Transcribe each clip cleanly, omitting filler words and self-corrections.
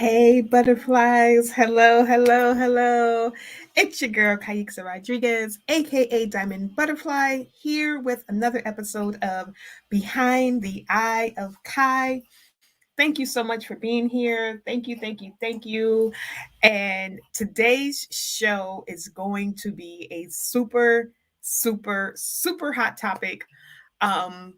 Hey, butterflies. Hello, hello, hello. It's your girl, Kaixa Rodriguez, aka Diamond Butterfly, here with another episode of Behind the Eye of Kie. Thank you so much for being here. Thank you, thank you, thank you. And today's show is going to be a super hot topic. Um,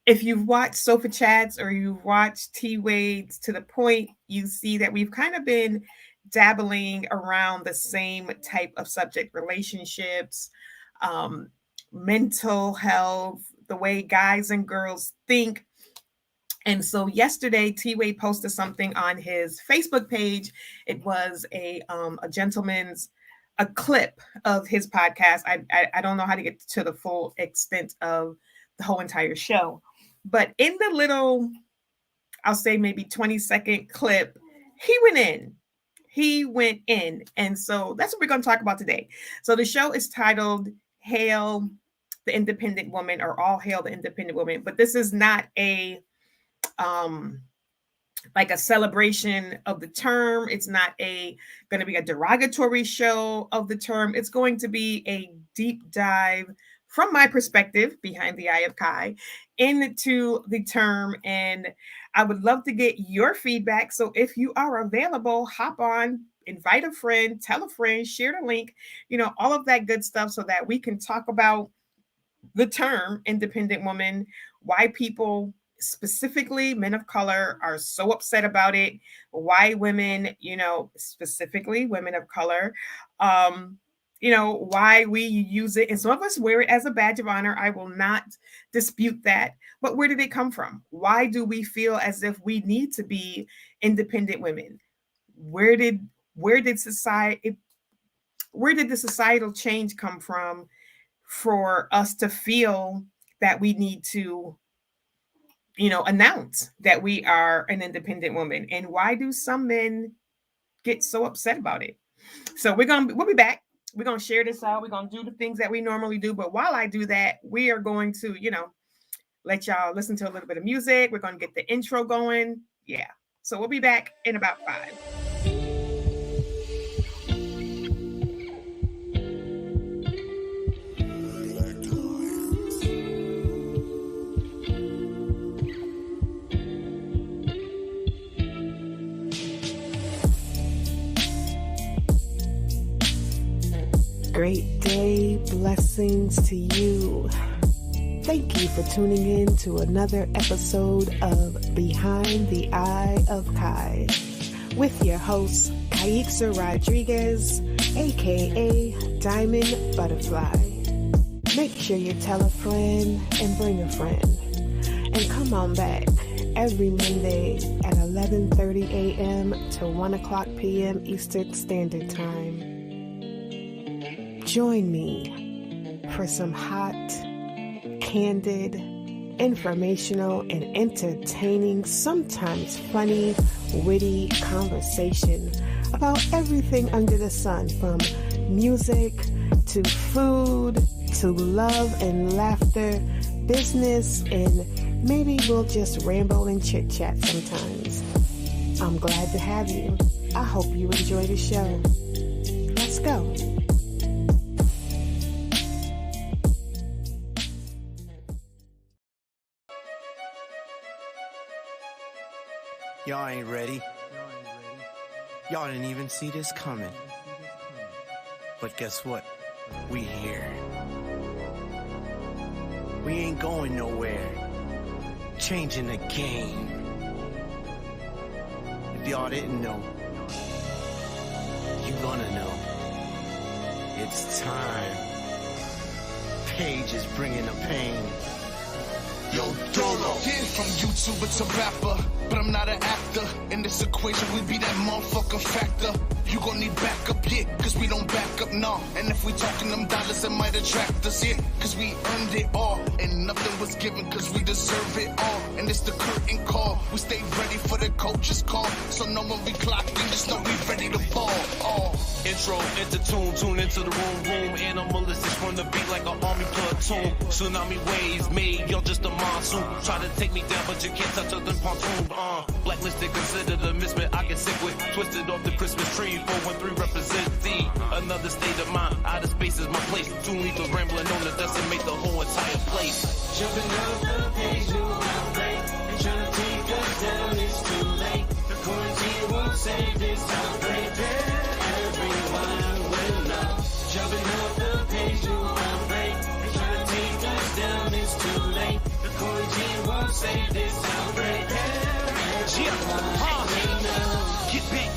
if you've watched Sofa Chats or you've watched T Wade's to the point, you see that we've kind of been dabbling around the same type of subject relationships, um, mental health, the way guys and girls think. And so yesterday, T Wade posted something on his Facebook page. It was a gentleman's a clip of his podcast. I don't know how to get to the full extent of the whole entire show, but in the little, I'll say maybe 20-second clip, he went in. He went in. And so that's what we're going to talk about today. So the show is titled Hail the Independent Woman, or All Hail the Independent Woman. But this is not a like a celebration of the term. It's not going to be a derogatory show of the term. It's going to be a deep dive from my perspective, behind the Eye of Kie, into the term. And I would love to get your feedback. So if you are available, hop on, invite a friend, tell a friend, share the link, all of that good stuff, so that we can talk about the term independent woman, why people, specifically men of color, are so upset about it, why women, specifically women of color, why we use it. And some of us wear it as a badge of honor. I will not dispute that. But where did it come from? Why do we feel as if we need to be independent women? Where did the societal change come from for us to feel that we need to, announce that we are an independent woman? And why do some men get so upset about it? So we'll be back. We're going to share this out. We're going to do the things that we normally do. But while I do that, we are going to, let y'all listen to a little bit of music. We're going to get the intro going. Yeah. So we'll be back in about 5. Great day, blessings to you. Thank you for tuning in to another episode of Behind the Eye of Kie with your host, Kaixa Rodriguez, aka Diamond Butterfly. Make sure you tell a friend and bring a friend. And come on back every Monday at 11:30 a.m. to 1 o'clock p.m. Eastern Standard Time. Join me for some hot, candid, informational, and entertaining, sometimes funny, witty conversation about everything under the sun, from music to food to love and laughter, business, and maybe we'll just ramble and chit-chat sometimes. I'm glad to have you. I hope you enjoy the show. Let's go. Y'all ain't ready. Y'all didn't even see this coming. But guess what? We here. We ain't going nowhere. Changing the game. If y'all didn't know, you gonna know. It's time. Paige is bringing the pain. Yo, Dolo. Yeah, from YouTuber to rapper, but I'm not an actor. In this equation, we be that motherfucking factor. You gon' need backup, yeah, cause we don't back up, nah. And if we talking them dollars, it might attract us, yeah, cause we earned it all. And nothing was given cause we deserve it all. And it's the curtain call. We stay ready for the coach's call. So know when we clock in, just know we ready to ball. Oh. Intro, intertune, tune into the room. Animalistic from the beat like an army platoon. Tsunami waves made, yo, just a monsoon. Try to take me down, but you can't touch us in pontoon. Blacklisted, considered a misfit I get sick with. Twisted off the Christmas tree, 413 represent D. Another state of mind, outer space is my place. Two lethal rambling on the decimate the whole entire place. Jumping off the page, new outbreak. They tryna take us down, it's too late. The quarantine won't save this outbreak. Everyone will know. Jumping off the page, new outbreak. They tryna take us down, it's too late. The quarantine won't save this outbreak.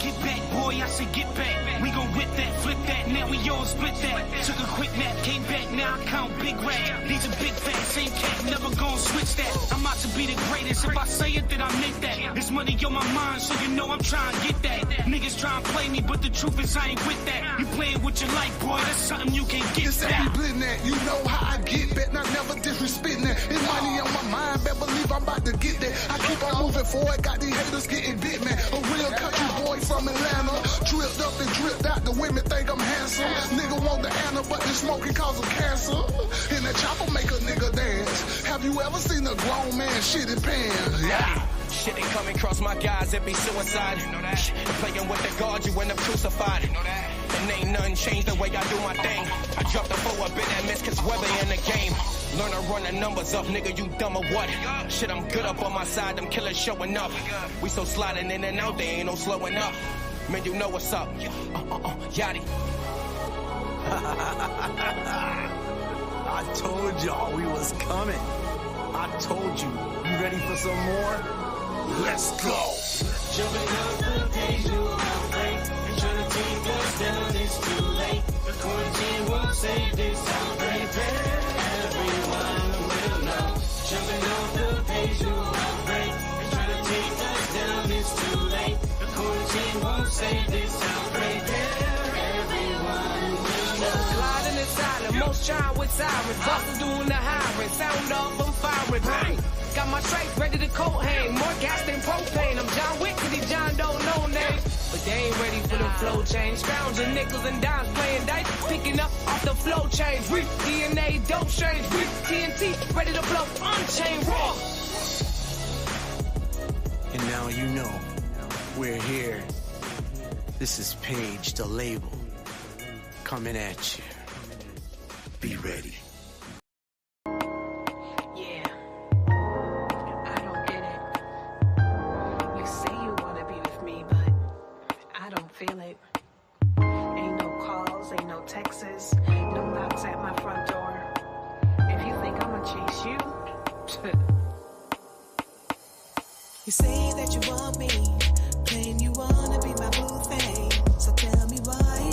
Get back, boy, I say get back. We gon' whip that, flip that, now we all split that. Took a quick nap, came back, now I count big rap. These are big fat, same cat, never gon' switch that. I'm out to be the greatest, if I say it, then I meant that. This money on my mind, so you know I'm trying to get that. Niggas trying to play me, but the truth is I ain't with that. You playing with your life, boy, that's something you can't get This back. ain't blitting that, you know how I get back, not never disrespecting that. It's money on my mind, better believe I'm about to get that. I keep on moving forward, got these haters getting bit, man. A real country boy from Atlanta, dripped up and dripped out, the women think I'm handsome. Nigga want the Anna, but the smoking cause of cancer. And that chopper make a nigga dance. Have you ever seen a grown man shit in pants? Yeah. Shit ain't coming across my guys, it be suicide. You know that? Playing with the guard, you end up crucified. You know that? And ain't nothing changed the way I do my thing. I dropped the foe a bit and miss cause weather in the game. Learn to run the numbers up, nigga, you dumb or what? Shit, I'm good up on my side, them killers showing up. We so sliding in and out, they ain't no slowing up. Man, you know what's up. Yachty. I told y'all we was coming. I told you. You ready for some more? Let's go. Jumping off the page, new outbreak. They tryna take us down, it's too late. The quarantine won't save this outbreak. Everyone will know. Jumping off the page, new outbreak. They tryna take us down, it's too late. The quarantine won't save this outbreak. Everyone will know. Sliding inside the most shine with sirens. Boston doing the hiring. Sound off, I'm firing. Bang. Got my stripes ready to coat hang. More gas than propane. I'm John Wick to these John don't know names. But they ain't ready for the flow change. Scrounging nickels and dimes playing dice. Picking up off the flow change. We DNA dope change. We TNT ready to blow. Unchained raw. And now you know we're here. This is Paige, the label, coming at you. Be ready. Yeah, I don't get it. You say you wanna be with me, but I don't feel it. Ain't no calls, ain't no texts, no knocks at my front door. If you think I'ma chase you, you say that you want me, claim you wanna be my boo thing. So tell me why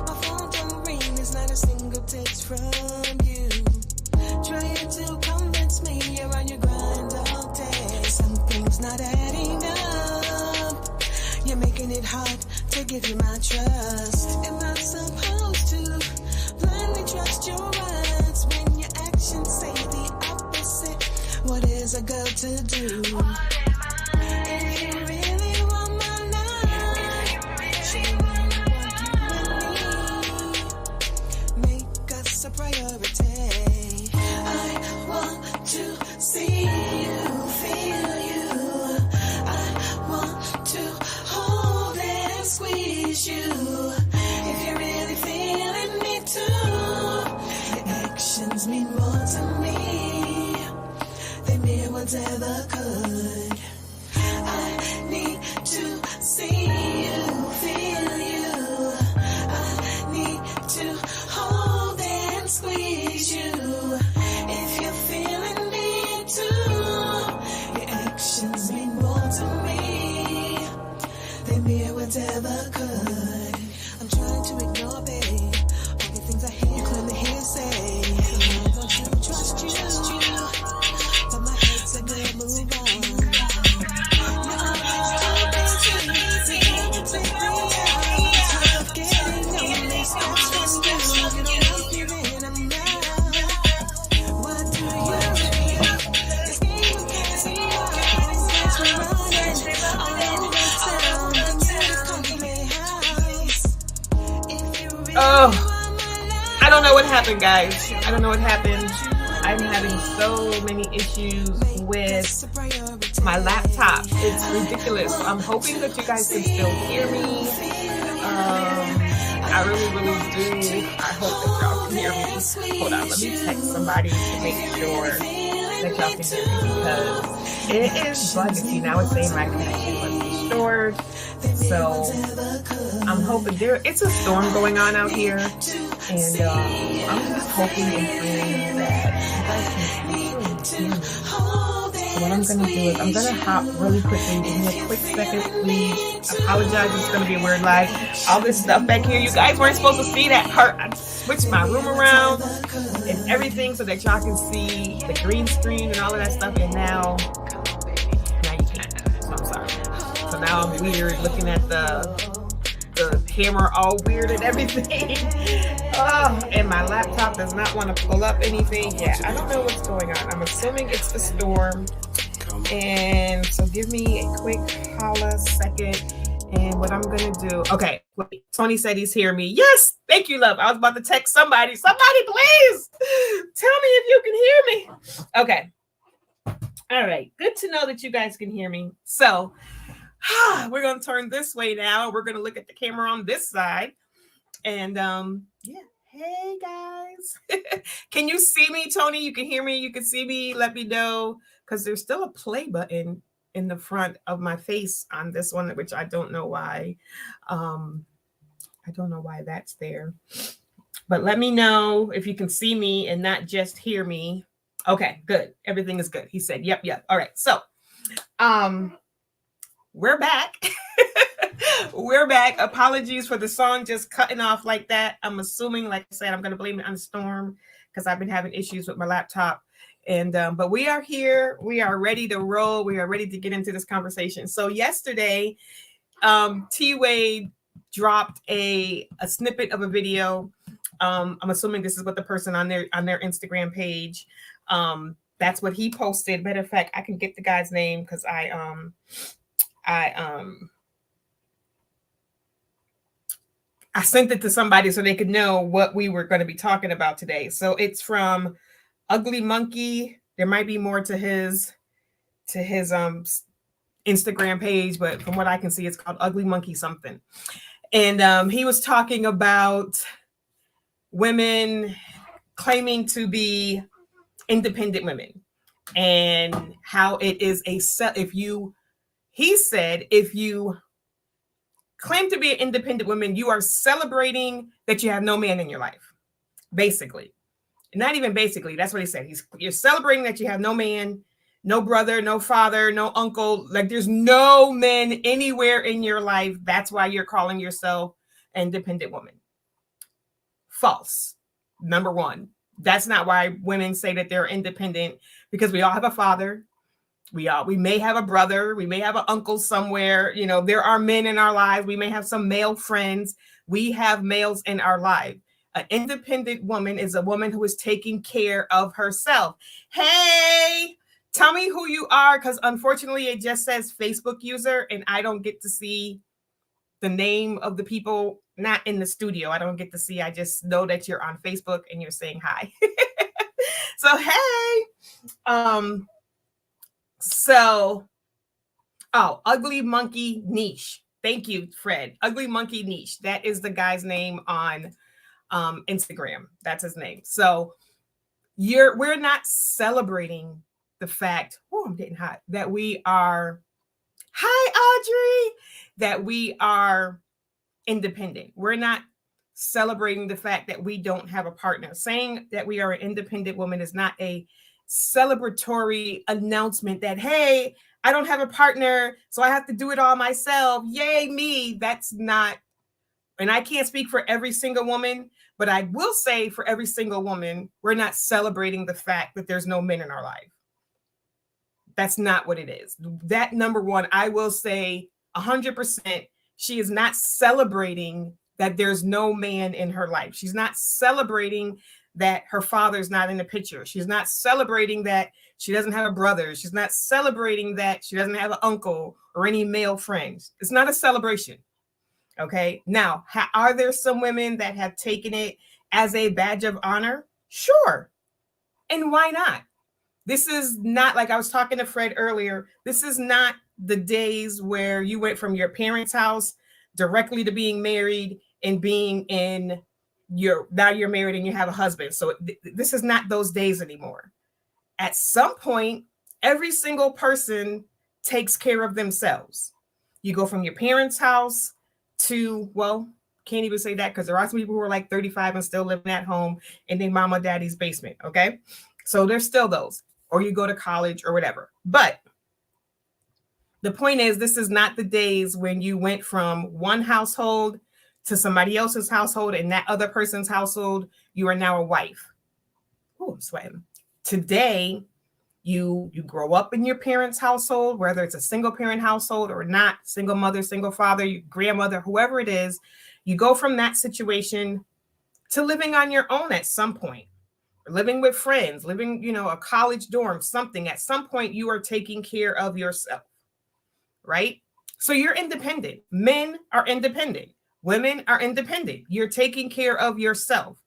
my phone don't ring, there's not a single text from you. Trying to convince me you're on your grind all day. Something's not adding up. You're making it hard to give you my trust. Am I supposed to blindly trust your words when your actions say the opposite? What is a girl to do? If you really want my love, show me what you need. Make us a priority. I want to see you, feel you. I want to hold and squeeze you. If you're really feeling me too, your actions mean more to me than mere words ever could. I need to see you, feel you. I need to hold and squeeze you. If you're feeling me too, your actions mean more to me than mere words ever could. I'm trying to ignore, babe, all the things I hear you clearly hear say. I want to trust you, but my head's a good move on. Oh, I don't know what happened, guys. I don't know what happened. I'm having so many issues with my laptop. It's ridiculous. I'm hoping that you guys can still hear me. I really do. I hope that y'all can hear me. Hold on, let me text somebody to make sure that y'all can hear me, because it is bugging. See, now it's saying my connection must be short. So I'm hoping it's a storm going on out here, and I'm just hoping and praying that you guys can hear me. So what I'm gonna do is I'm gonna hop really quickly. Give me a quick second, please. Apologize, it's gonna be a weird live. All this stuff back here, you guys weren't supposed to see that part. I switched my room around and everything so that y'all can see the green screen and all of that stuff. And now you can't. So I'm sorry. So now I'm weird looking at the camera all weird and everything. And my laptop does not want to pull up anything. Yeah, I don't know what's going on. I'm assuming it's the storm. And so give me a quick holla second. And what I'm going to do. Okay. Wait, Tony said he's hearing me. Yes. Thank you, love. I was about to text somebody. Somebody, please tell me if you can hear me. Okay. All right. Good to know that you guys can hear me. So we're going to turn this way now. We're going to look at the camera on this side. And yeah. Hey, guys. Can you see me, Tony? You can hear me. You can see me. Let me know, because there's still a play button in the front of my face on this one, which I don't know why. I don't know why that's there. But let me know if you can see me and not just hear me. Okay, good. Everything is good. He said, yep. All right. So we're back. We're back. Apologies for the song just cutting off like that. I'm assuming, like I said, I'm going to blame it on the storm because I've been having issues with my laptop. And but we are here. We are ready to roll. We are ready to get into this conversation. So yesterday, T Wade dropped a snippet of a video. I'm assuming this is what the person on their Instagram page. That's what he posted. Matter of fact, I can get the guy's name because I sent it to somebody so they could know what we were going to be talking about today. So it's from Ugly Monkey. There might be more to his Instagram page, but from what I can see, it's called Ugly Monkey something. And he was talking about women claiming to be independent women and how it is if you claim to be an independent woman, you are celebrating that you have no man in your life. Basically. Not even basically. That's what he said. You're celebrating that you have no man, no brother, no father, no uncle. Like there's no men anywhere in your life. That's why you're calling yourself an independent woman. False. Number one. That's not why women say that they're independent, because we all have a father. We may have a brother. We may have an uncle somewhere. You know, there are men in our lives. We may have some male friends. We have males in our life. An independent woman is a woman who is taking care of herself. Hey, tell me who you are, because unfortunately it just says Facebook user and I don't get to see the name of the people, not in the studio. I don't get to see. I just know that you're on Facebook and you're saying hi. So, hey. Ugly Monkey Niche. Thank you, Fred. Ugly Monkey Niche. That is the guy's name on Instagram. That's his name. So we're not celebrating the fact, I'm getting hot, that we are, hi, Audrey, that we are independent. We're not celebrating the fact that we don't have a partner. Saying that we are an independent woman is not a celebratory announcement that, hey, I don't have a partner, so I have to do it all myself. Yay, me. That's not, and I can't speak for every single woman, but I will say for every single woman, we're not celebrating the fact that there's no men in our life. That's not what it is. That number one, I will say 100%, she is not celebrating that there's no man in her life. She's not celebrating that her father's not in the picture. She's not celebrating that she doesn't have a brother. She's not celebrating that she doesn't have an uncle or any male friends. It's not a celebration. Okay. Now, are there some women that have taken it as a badge of honor? Sure. And why not? This is not, like I was talking to Fred earlier, this is not the days where you went from your parents' house directly to being married and being in your, now you're married and you have a husband. So this is not those days anymore. At some point, every single person takes care of themselves. You go from your parents' house to, well, can't even say that because there are some people who are like 35 and still living at home in their mama daddy's basement. Okay. So there's still those, or you go to college or whatever. But the point is, this is not the days when you went from one household to somebody else's household, and that other person's household, you are now a wife. Oh, I'm sweating. Today, you grow up in your parents' household, whether it's a single parent household or not, single mother, single father, your grandmother, whoever it is, you go from that situation to living on your own at some point, living with friends, living, a college dorm, something. At some point, you are taking care of yourself, right? So you're independent. Men are independent. Women are independent. You're taking care of yourself.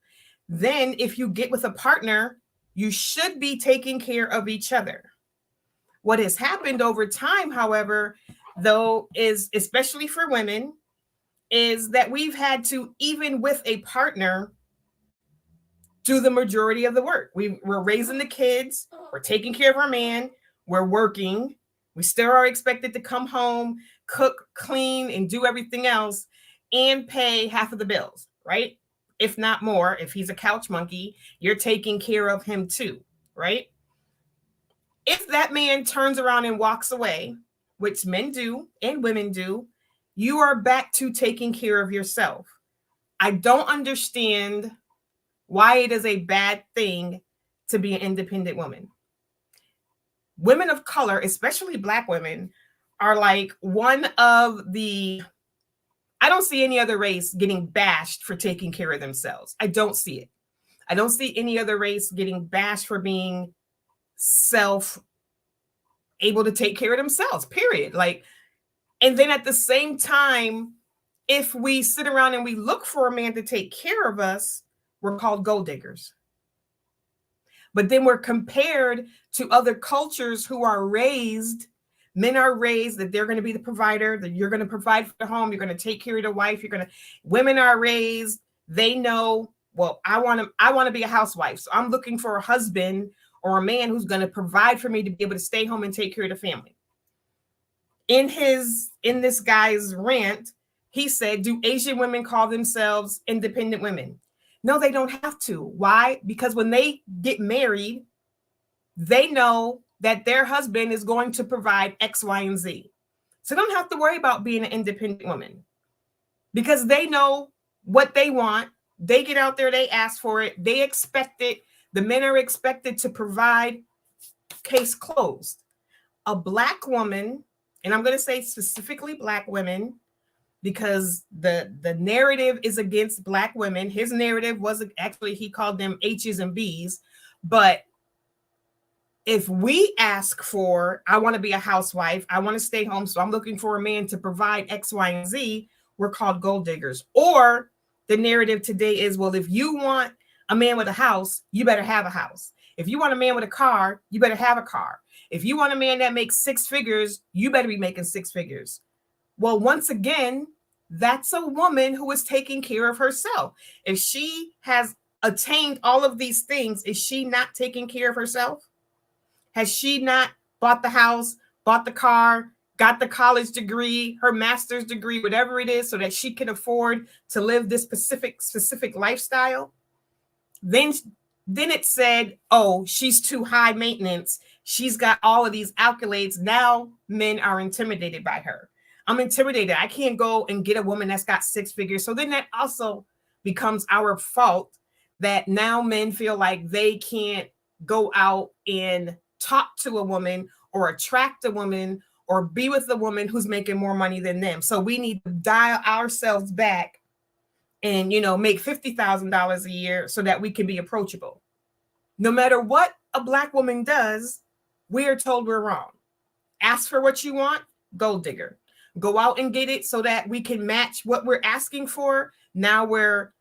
Then if you get with a partner, you should be taking care of each other. What has happened over time, however, though, is especially for women, is that we've had to, even with a partner, do the majority of the work. We're raising the kids, we're taking care of our man, we're working, we still are expected to come home, cook, clean, and do everything else, and pay half of the bills, right? If not more. If he's a couch monkey, you're taking care of him too, right? If that man turns around and walks away, which men do and women do, you are back to taking care of yourself. I don't understand why it is a bad thing to be an independent woman. Women of color, especially Black women, are like one of the, I don't see any other race getting bashed for taking care of themselves. I don't see it. I don't see any other race getting bashed for being self able to take care of themselves, period. Like, and then at the same time, if we sit around and we look for a man to take care of us, we're called gold diggers. But then we're compared to other cultures who are raised, men are raised that they're going to be the provider, that you're going to provide for the home, you're going to take care of the wife, women are raised, they know, well, I want to be a housewife. So I'm looking for a husband or a man who's going to provide for me to be able to stay home and take care of the family. In this guy's rant, he said, do Asian women call themselves independent women? No, they don't have to. Why? Because when they get married, they know that their husband is going to provide X, Y, and Z. So they don't have to worry about being an independent woman because they know what they want. They get out there, they ask for it, they expect it. The men are expected to provide, case closed. A Black woman, and I'm going to say specifically Black women, because the narrative is against Black women. His narrative wasn't actually, he called them H's and B's. But if we ask for, I want to be a housewife, I want to stay home, so I'm looking for a man to provide X, Y, and Z, we're called gold diggers. Or the narrative today is, well, if you want a man with a house, you better have a house. If you want a man with a car, you better have a car. If you want a man that makes six figures, you better be making six figures. Well, once again, that's a woman who is taking care of herself. If she has attained all of these things, is she not taking care of herself? Has she not bought the house, bought the car, got the college degree, her master's degree, whatever it is, so that she can afford to live this specific lifestyle? Then it said, oh, she's too high maintenance. She's got all of these accolades. Now men are intimidated by her. I'm intimidated. I can't go and get a woman that's got six figures. So then that also becomes our fault, that now men feel like they can't go out and talk to a woman or attract a woman or be with a woman who's making more money than them. So we need to dial ourselves back and, make $50,000 a year so that we can be approachable. No matter what a Black woman does, we are told we're wrong. Ask for what you want, gold digger. Go out and get it so that we can match what we're asking for. Now we're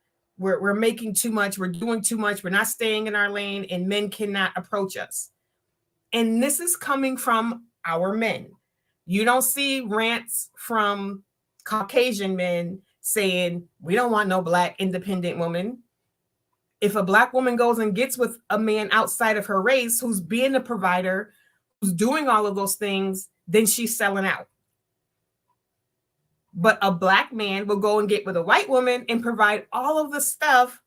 making too much. We're doing too much. We're not staying in our lane, and men cannot approach us. And this is coming from our men. You don't see rants from Caucasian men saying, we don't want no black independent woman. If a black woman goes and gets with a man outside of her race who's being a provider, who's doing all of those things, then she's selling out. But a black man will go and get with a white woman and provide all of the stuff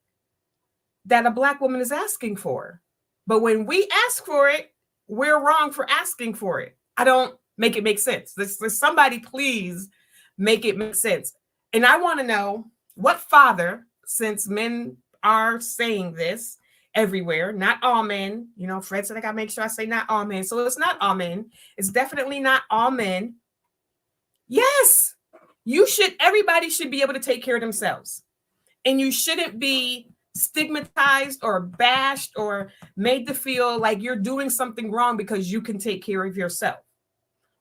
that a black woman is asking for. But when we ask for it, we're wrong for asking for it. I don't make it make sense. There's somebody please make it make sense. And I want to know what father, since men are saying this everywhere, not all men, you know, Fred said I got to make sure I say not all men. So it's not all men. It's definitely not all men. Yes, everybody should be able to take care of themselves. And you shouldn't be stigmatized or bashed or made to feel like you're doing something wrong because you can take care of yourself.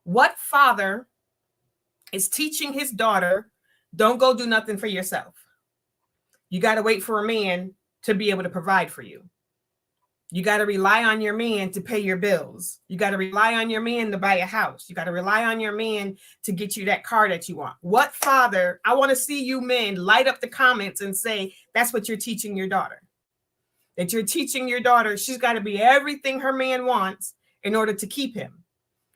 What father is teaching his daughter, don't go do nothing for yourself? You got to wait for a man to be able to provide for you. You got to rely on your man to pay your bills. You got to rely on your man to buy a house. You got to rely on your man to get you that car that you want. What father? I want to see you men light up the comments and say that's what you're teaching your daughter. That you're teaching your daughter she's got to be everything her man wants in order to keep him.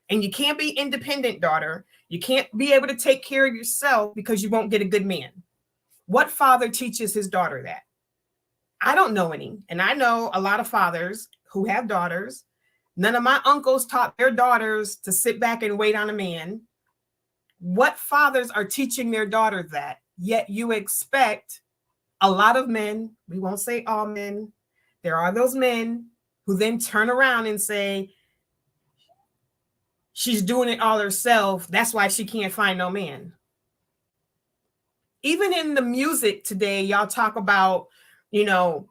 And you can't be independent, daughter. You can't be able to take care of yourself because you won't get a good man. What father teaches his daughter that? I don't know any. And I know a lot of fathers who have daughters. None of my uncles taught their daughters to sit back and wait on a man. What fathers are teaching their daughter that? Yet you expect a lot of men, we won't say all men, there are those men who then turn around and say, she's doing it all herself. That's why she can't find no man. Even in the music today, y'all talk about, you know,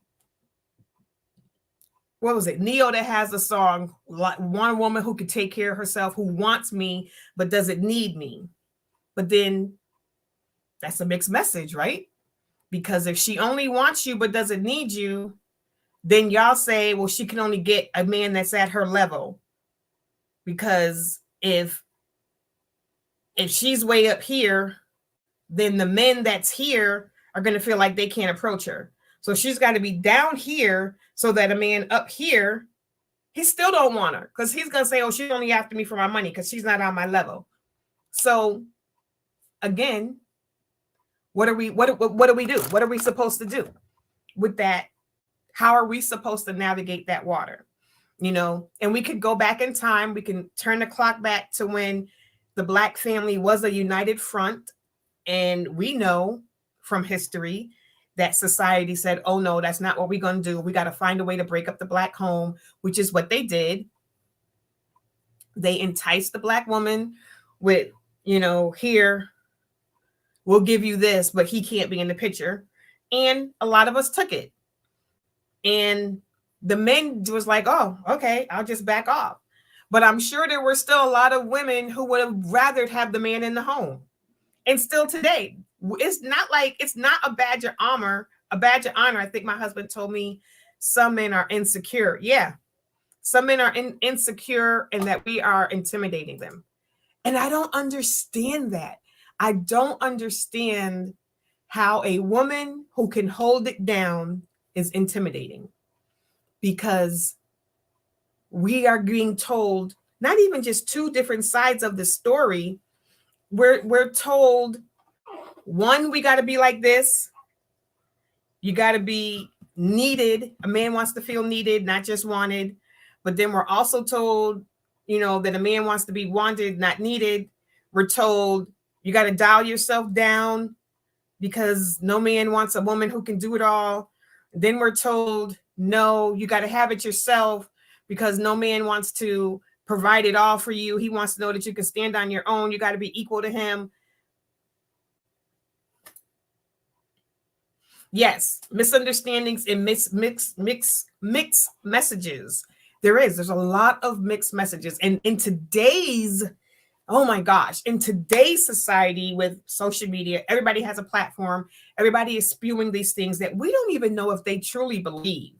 what was it? Neo that has a song, like one woman who could take care of herself, who wants me, but doesn't need me. But then that's a mixed message, right? Because if she only wants you, but doesn't need you, then y'all say, well, she can only get a man that's at her level. Because if she's way up here, then the men that's here are going to feel like they can't approach her. So she's got to be down here so that a man up here, he still don't want her because he's going to say, oh, she's only after me for my money because she's not on my level. So again, what do we do? What are we supposed to do with that? How are we supposed to navigate that water? You know, and we could go back in time. We can turn the clock back to when the Black family was a united front. And we know from history that society said, oh, no, that's not what we're going to do. We got to find a way to break up the Black home, which is what they did. They enticed the Black woman with, you know, here, we'll give you this, but he can't be in the picture. And a lot of us took it. And the men was like, oh, okay, I'll just back off. But I'm sure there were still a lot of women who would have rather have the man in the home. And still today, it's not a badge of honor. I think my husband told me some men are insecure. Yeah, some men are insecure and that we are intimidating them. And I don't understand that. I don't understand how a woman who can hold it down is intimidating, because we are being told not even just two different sides of the story. We're told, one, we got to be like this. You got to be needed. A man wants to feel needed, not just wanted. But then we're also told, you know, that a man wants to be wanted, not needed. We're told you got to dial yourself down because no man wants a woman who can do it all. Then we're told, no, you got to have it yourself because no man wants to provide it all for you. He wants to know that you can stand on your own. You got to be equal to him. Yes, misunderstandings and mixed messages. There's a lot of mixed messages. And in today's, oh my gosh, in today's society with social media, everybody has a platform. Everybody is spewing these things that we don't even know if they truly believe.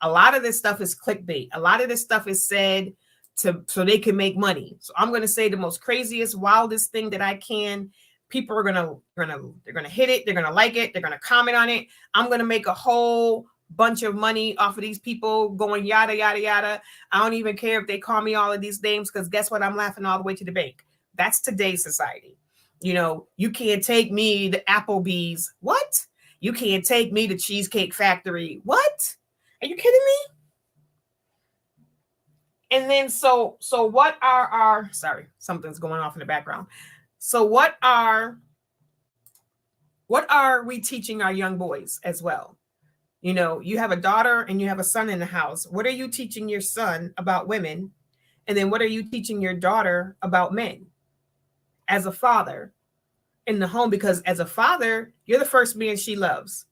A lot of this stuff is clickbait. A lot of this stuff is said so they can make money. So I'm going to say the most craziest, wildest thing that I can. People are they're gonna hit it. They're gonna like it. They're gonna comment on it. I'm gonna make a whole bunch of money off of these people going yada yada yada. I don't even care if they call me all of these names, because guess what? I'm laughing all the way to the bank. That's today's society. You know, you can't take me to Applebee's. What? You can't take me to Cheesecake Factory. What? Are you kidding me? And then so what are our, sorry, something's going off in the background. So what are we teaching our young boys as well? You know, you have a daughter and you have a son in the house. What are you teaching your son about women? And then what are you teaching your daughter about men as a father in the home? Because as a father, you're the first man she loves.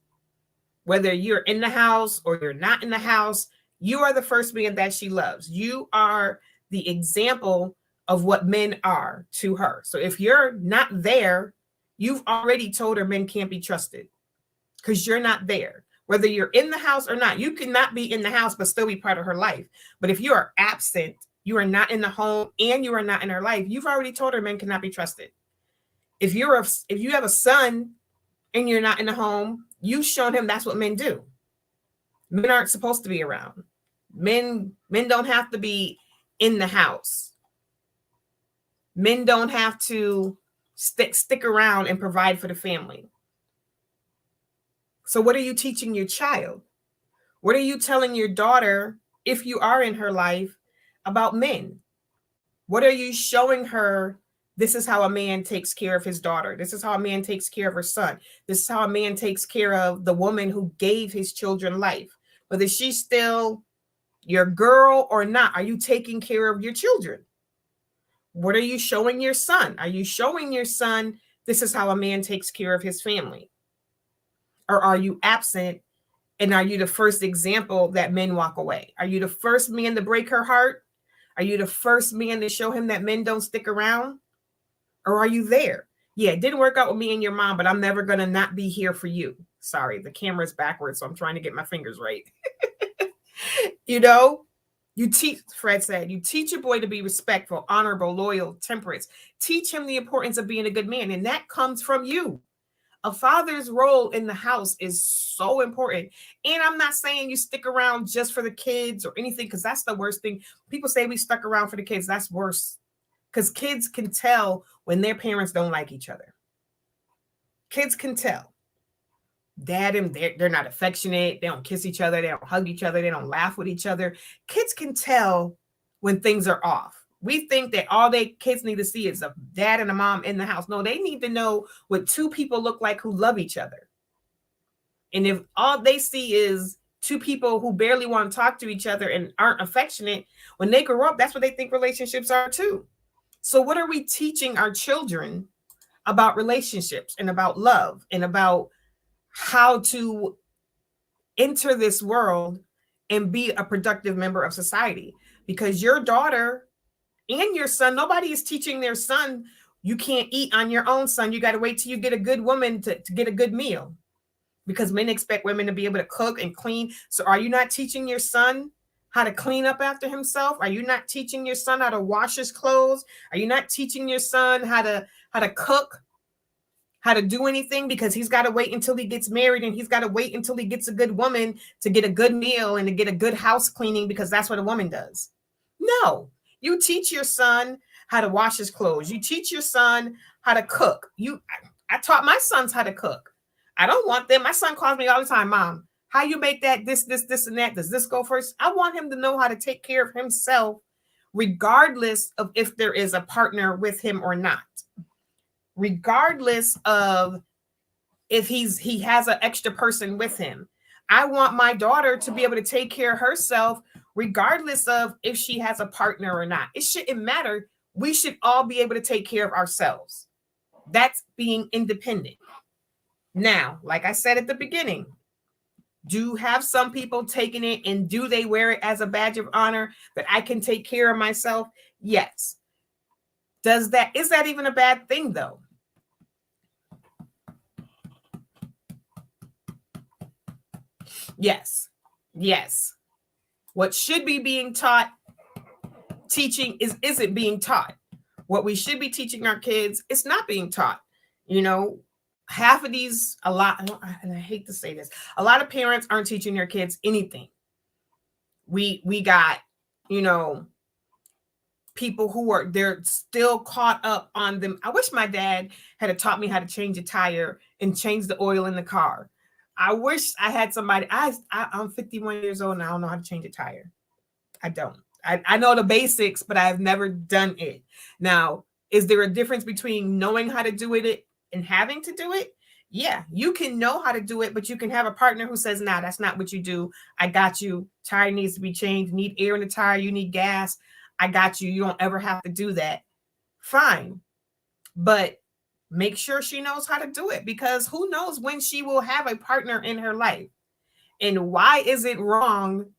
Whether you're in the house or you're not in the house, you are the first man that she loves. You are the example of what men are to her. So if you're not there, you've already told her men can't be trusted because you're not there. Whether you're in the house or not, you cannot be in the house but still be part of her life. But if you are absent, you are not in the home and you are not in her life, you've already told her men cannot be trusted. If you have a son and you're not in the home, you've shown him that's what men do. Men aren't supposed to be around. Men don't have to be in the house. Men don't have to stick around and provide for the family. So what are you teaching your child? What are you telling your daughter, if you are in her life, about men? What are you showing her? This is how a man takes care of his daughter. This is how a man takes care of her son. This is how a man takes care of the woman who gave his children life. Whether she's still your girl or not, are you taking care of your children? What are you showing your son? Are you showing your son this is how a man takes care of his family? Or are you absent, and are you the first example that men walk away? Are you the first man to break her heart? Are you the first man to show him that men don't stick around? Or are you there? Yeah, it didn't work out with me and your mom, but I'm never going to not be here for you. Sorry, the camera's backwards, so I'm trying to get my fingers right. You know, Fred said, you teach your boy to be respectful, honorable, loyal, temperate. Teach him the importance of being a good man, and that comes from you. A father's role in the house is so important. And I'm not saying you stick around just for the kids or anything, because that's the worst thing. People say we stuck around for the kids. That's worse, because kids can tell when their parents don't like each other. Kids can tell. Dad and they're not affectionate. They don't kiss each other. They don't hug each other. They don't laugh with each other. Kids can tell when things are off. We think that all kids need to see is a dad and a mom in the house. No, they need to know what two people look like who love each other. And if all they see is two people who barely want to talk to each other and aren't affectionate, when they grow up, that's what they think relationships are too. So what are we teaching our children about relationships and about love and about how to enter this world and be a productive member of society? Because your daughter and your son, nobody is teaching their son, you can't eat on your own, son. You got to wait till you get a good woman to get a good meal, because men expect women to be able to cook and clean. So are you not teaching your son how to clean up after himself? Are you not teaching your son how to wash his clothes? Are you not teaching your son how to cook? How to do anything? Because he's got to wait until he gets married, and he's got to wait until he gets a good woman to get a good meal and to get a good house cleaning, because that's what a woman does. No, you teach your son how to wash his clothes. You teach your son how to cook. I taught my sons how to cook. I don't want them. My son calls me all the time, Mom, how you make that, this, and that? Does this go first? I want him to know how to take care of himself, regardless of if there is a partner with him or not. Regardless of if he has an extra person with him. I want my daughter to be able to take care of herself, regardless of if she has a partner or not. It shouldn't matter. We should all be able to take care of ourselves. That's being independent. Now, like I said at the beginning, do have some people taking it, and do they wear it as a badge of honor that I can take care of myself? Yes. Is that even a bad thing though? Yes. What should be being taught teaching isn't being taught. What we should be teaching our kids, it's not being taught. You know, half of these, a lot, and I hate to say this, a lot of parents aren't teaching their kids anything. We got, you know, people who are they're still caught up on them. I wish my dad had taught me how to change a tire and change the oil in the car. I wish I had somebody. I'm 51 years old and I don't know how to change a tire. I don't. I know the basics, but I've never done it. Now, is there a difference between knowing how to do it and having to do it? Yeah, you can know how to do it, but you can have a partner who says, nah, that's not what you do. I got you. Tire needs to be changed. You need air in the tire. You need gas. I got you. You don't ever have to do that. Fine. But make sure she knows how to do it, because who knows when she will have a partner in her life. And why is it wrong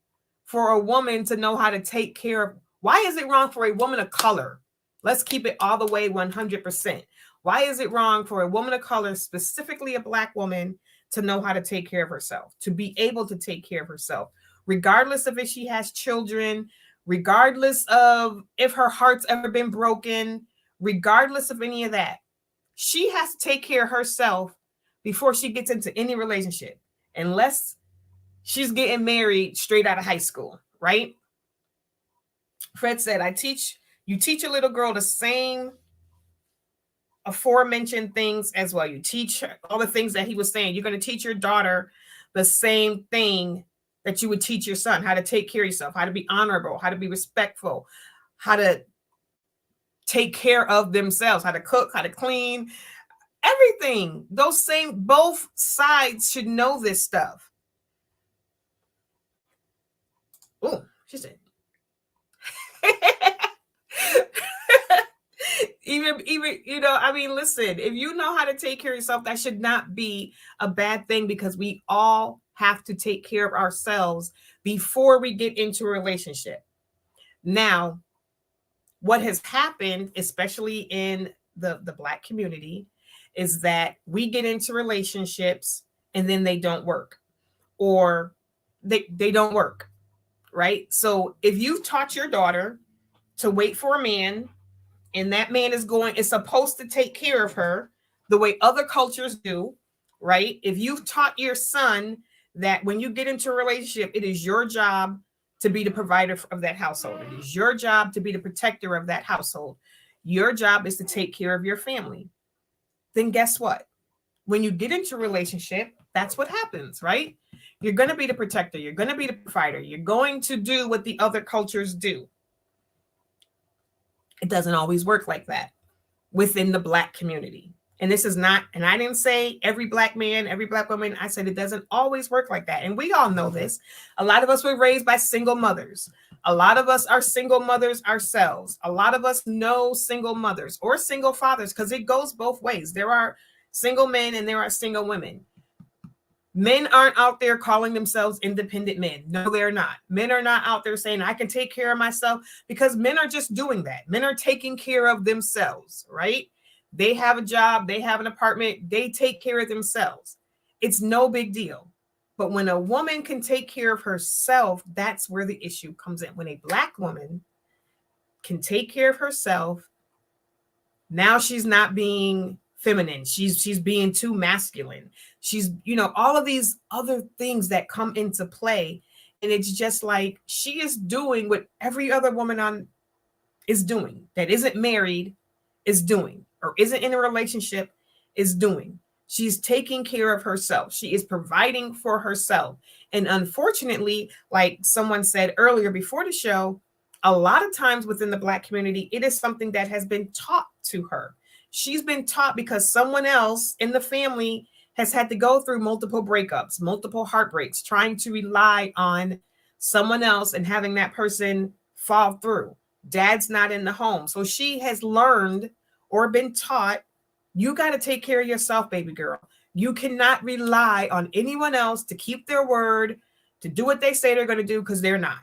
for a woman to know how to take care of? Why is it wrong for a woman of color? Let's keep it all the way 100%. Why is it wrong for a woman of color, specifically a Black woman, to know how to take care of herself, to be able to take care of herself, regardless of if she has children, regardless of if her heart's ever been broken, regardless of any of that? She has to take care of herself before she gets into any relationship, unless she's getting married straight out of high school, right? Fred said, you teach a little girl the same aforementioned things as well. You teach her all the things that he was saying. You're going to teach your daughter the same thing that you would teach your son: how to take care of yourself, how to be honorable, how to be respectful, how to take care of themselves, how to cook, how to clean, everything. Both sides should know this stuff. Oh, she said. even I mean, listen, if you know how to take care of yourself, that should not be a bad thing, because we all have to take care of ourselves before we get into a relationship. Now, what has happened, especially in the Black community, is that we get into relationships and then they don't work, or they don't work, right? So if you've taught your daughter to wait for a man, and that man is supposed to take care of her the way other cultures do, right? If you've taught your son that when you get into a relationship, it is your job to be the provider of that household, it is your job to be the protector of that household, your job is to take care of your family, then guess what? When you get into a relationship, that's what happens, right? You're going to be the protector, you're going to be the provider, you're going to do what the other cultures do. It doesn't always work like that within the Black community. And this is not, and I didn't say every Black man, every Black woman. I said it doesn't always work like that. And we all know this. A lot of us were raised by single mothers. A lot of us are single mothers ourselves. A lot of us know single mothers or single fathers, because it goes both ways. There are single men and there are single women. Men aren't out there calling themselves independent men. No, they're not. Men are not out there saying, I can take care of myself, because men are just doing that. Men are taking care of themselves, right? They have a job, they have an apartment, they take care of themselves. It's no big deal. But when a woman can take care of herself, that's where the issue comes in. When a Black woman can take care of herself, now she's not being feminine. She's being too masculine. She's, all of these other things that come into play. And it's just like, she is doing what every other woman is doing that isn't married is doing, or isn't in a relationship is doing. She's taking care of herself. She is providing for herself. And unfortunately, like someone said earlier before the show, a lot of times within the Black community, it is something that has been taught to her. She's been taught because someone else in the family has had to go through multiple breakups, multiple heartbreaks, trying to rely on someone else and having that person fall through. Dad's not in the home. So she has learned or been taught, you got to take care of yourself, baby girl. You cannot rely on anyone else to keep their word, to do what they say they're going to do, because they're not.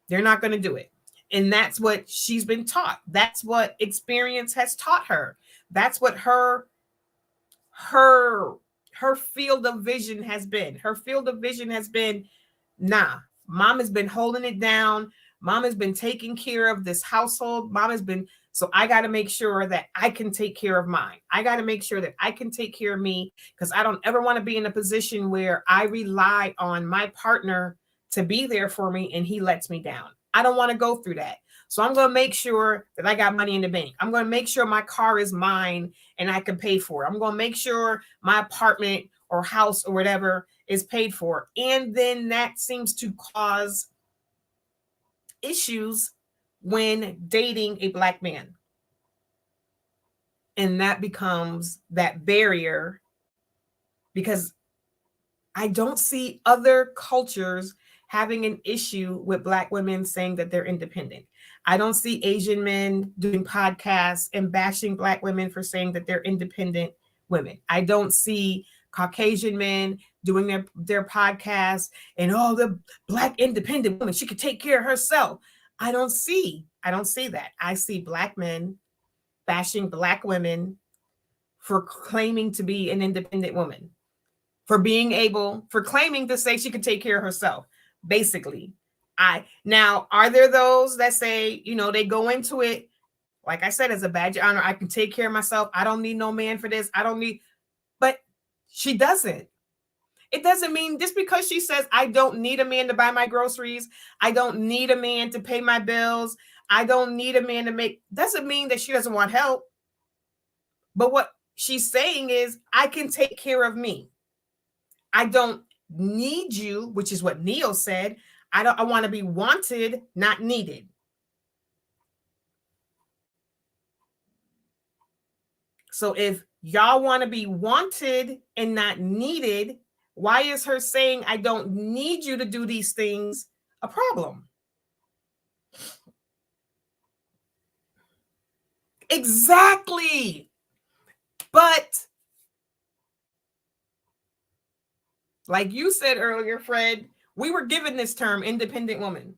They're not going to do it. And that's what she's been taught. That's what experience has taught her. That's what her field of vision has been. Her field of vision has been, nah, mom has been holding it down. Mom has been taking care of this household. Mom has been, so I got to make sure that I can take care of mine. I got to make sure that I can take care of me, because I don't ever want to be in a position where I rely on my partner to be there for me and he lets me down. I don't want to go through that. So I'm going to make sure that I got money in the bank. I'm going to make sure my car is mine and I can pay for it. I'm going to make sure my apartment or house or whatever is paid for. And then that seems to cause issues when dating a Black man. And that becomes that barrier, because I don't see other cultures having an issue with Black women saying that they're independent. I don't see Asian men doing podcasts and bashing Black women for saying that they're independent women. I don't see Caucasian men doing their podcasts and, oh, the Black independent woman, she could take care of herself. I don't see that. I see Black men bashing Black women for claiming to be an independent woman, for claiming to say she could take care of herself. Basically, now, are there those that say, they go into it, like I said, as a badge of honor, I can take care of myself. I don't need no man for this. But she doesn't. It doesn't mean just because she says, I don't need a man to buy my groceries, I don't need a man to pay my bills, I don't need a man doesn't mean that she doesn't want help. But what she's saying is, I can take care of me. I don't need you, which is what Neo said. I want to be wanted, not needed. So if y'all want to be wanted and not needed, why is her saying, I don't need you to do these things, a problem? Exactly. But like you said earlier, Fred, we were given this term, independent woman.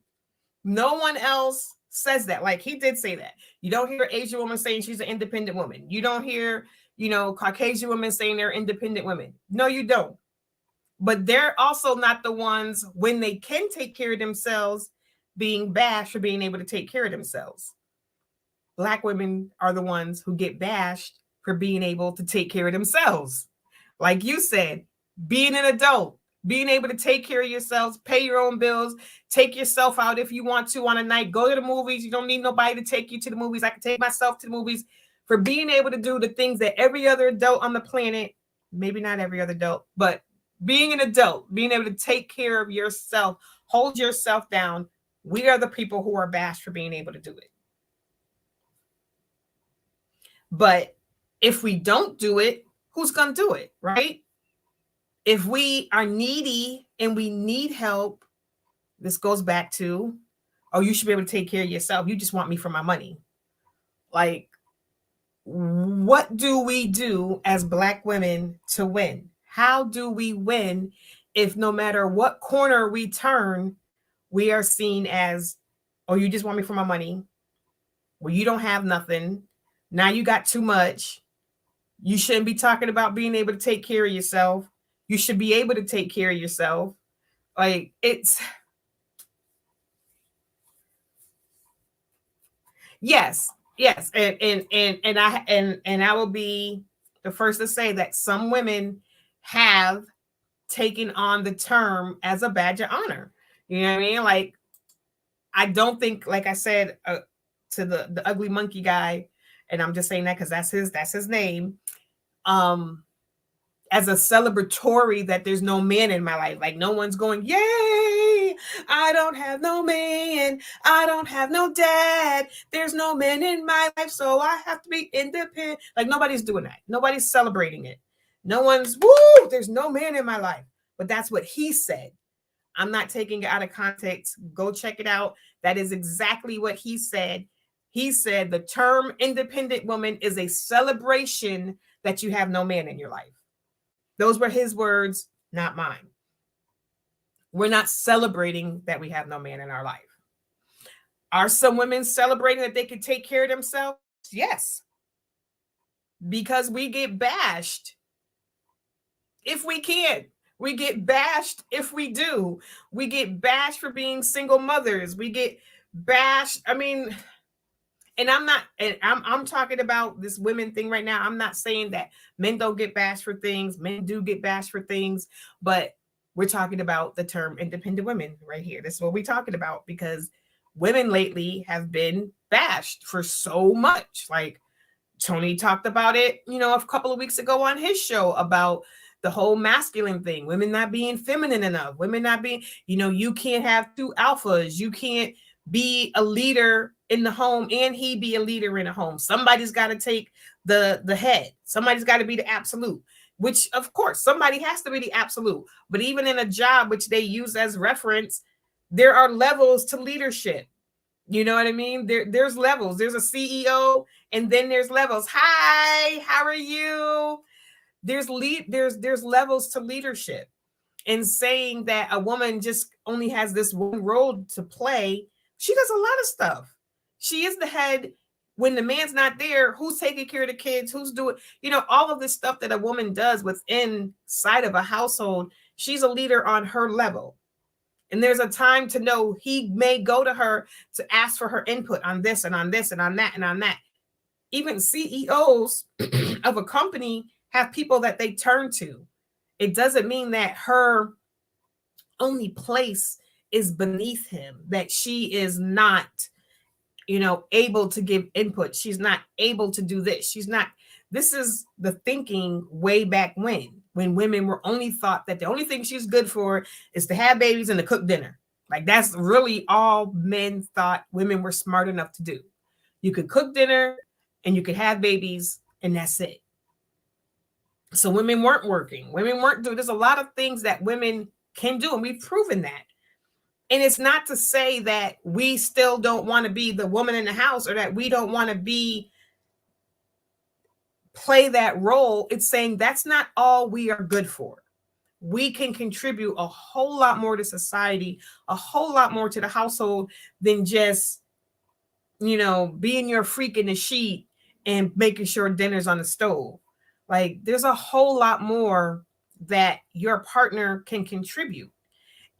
No one else says that. Like, he did say that. You don't hear Asian woman saying she's an independent woman. You don't hear, Caucasian women saying they're independent women. No, you don't. But they're also not the ones, when they can take care of themselves, being bashed for being able to take care of themselves. Black women are the ones who get bashed for being able to take care of themselves. Like you said, being an adult, being able to take care of yourselves, pay your own bills, take yourself out if you want to on a night, go to the movies. You don't need nobody to take you to the movies. I can take myself to the movies. For being able to do the things that every other adult on the planet, maybe not every other adult, but being an adult, being able to take care of yourself, hold yourself down. We are the people who are bashed for being able to do it. But if we don't do it, who's going to do it, right? If we are needy and we need help, this goes back to, oh, you should be able to take care of yourself. You just want me for my money. Like, what do we do as Black women to win? How do we win if no matter what corner we turn, we are seen as, oh, you just want me for my money? Well, you don't have nothing. Now you got too much. You shouldn't be talking about being able to take care of yourself. You should be able to take care of yourself. Like, it's, yes. And I will be the first to say that some women have taken on the term as a badge of honor. You know what I mean? Like, I don't think, like I said, to the ugly monkey guy, and I'm just saying that because that's his name, as a celebratory that there's no man in my life. Like, no one's going, yay, I don't have no man, I don't have no dad, there's no man in my life, so I have to be independent. Like, nobody's doing that. Nobody's celebrating it. No one's, woo, there's no man in my life. But that's what he said. I'm not taking it out of context. Go check it out. That is exactly what he said. He said the term independent woman is a celebration that you have no man in your life. Those were his words, not mine. We're not celebrating that we have no man in our life. Are some women celebrating that they can take care of themselves? Yes. Because we get bashed if we can't. We get bashed if we do. We get bashed for being single mothers. We get Bashed. I mean, and I'm talking about this women thing right now. I'm not saying that men don't get bashed for things. Men do get bashed for things, but we're talking about the term independent women right here. This is what we're talking about because women lately have been bashed for so much. Like Tony talked about it, a couple of weeks ago on his show about the whole masculine thing, women not being feminine enough, women not being, you can't have two alphas, you can't be a leader in the home and he be a leader in the home. Somebody's got to take the head. Somebody's got to be the absolute, which of course somebody has to be the absolute. But even in a job which they use as reference, there are levels to leadership. You know what I mean? There's levels. There's a CEO, and then there's levels. Hi, how are you? There's levels to leadership. And saying that a woman just only has this one role to play, she does a lot of stuff. She is the head. When the man's not there, who's taking care of the kids? Who's doing, all of this stuff that a woman does within side of a household. She's a leader on her level. And there's a time to know he may go to her to ask for her input on this and on this and on that and on that. Even CEOs of a company have people that they turn to. It doesn't mean that her only place is beneath him, that she is not, able to give input. She's not able to do this. This is the thinking way back when women were only thought that the only thing she's good for is to have babies and to cook dinner. Like that's really all men thought women were smart enough to do. You could cook dinner and you could have babies and that's it. So women weren't working. Women weren't doing, there's a lot of things that women can do and we've proven that. And it's not to say that we still don't want to be the woman in the house or that we don't want to play that role. It's saying that's not all we are good for. We can contribute a whole lot more to society, a whole lot more to the household than just, being your freak in the sheet and making sure dinner's on the stove. Like there's a whole lot more that your partner can contribute.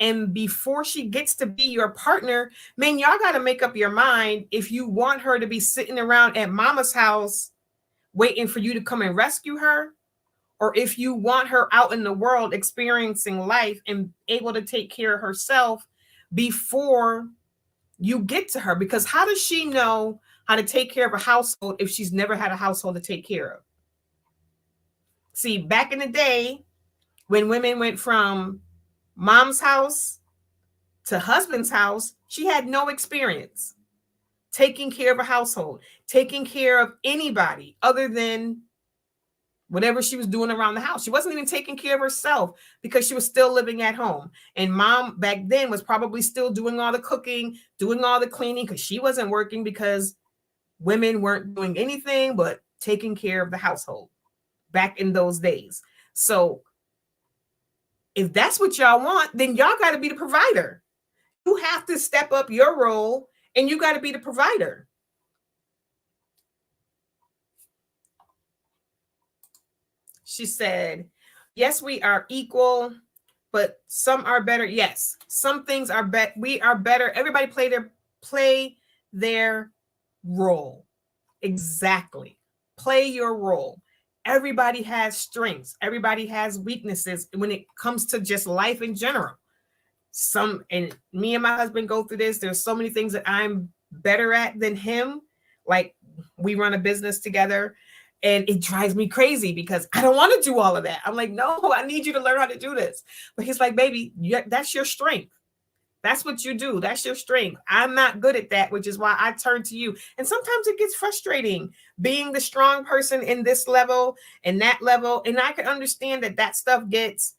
And before she gets to be your partner, man, y'all got to make up your mind if you want her to be sitting around at mama's house waiting for you to come and rescue her, or if you want her out in the world experiencing life and able to take care of herself before you get to her. Because how does she know how to take care of a household if she's never had a household to take care of? See, back in the day, when women went from mom's house to husband's house, she had no experience taking care of a household, taking care of anybody other than whatever she was doing around the house. She wasn't even taking care of herself because she was still living at home. And mom back then was probably still doing all the cooking, doing all the cleaning because she wasn't working, because women weren't doing anything but taking care of the household back in those days. So if that's what y'all want, then y'all got to be the provider. You have to step up your role and you got to be the provider. She said, yes, we are equal, but some are better. Yes, some things are better. We are better. Everybody play their role. Exactly. Play your role. Everybody has strengths. Everybody has weaknesses when it comes to just life in general. And me and my husband go through this. There's so many things that I'm better at than him. Like we run a business together and it drives me crazy because I don't want to do all of that. I'm like, no, I need you to learn how to do this. But he's like, baby, that's your strength. That's what you do. That's your strength. I'm not good at that, which is why I turn to you. And sometimes it gets frustrating being the strong person in this level and that level. And I can understand that stuff gets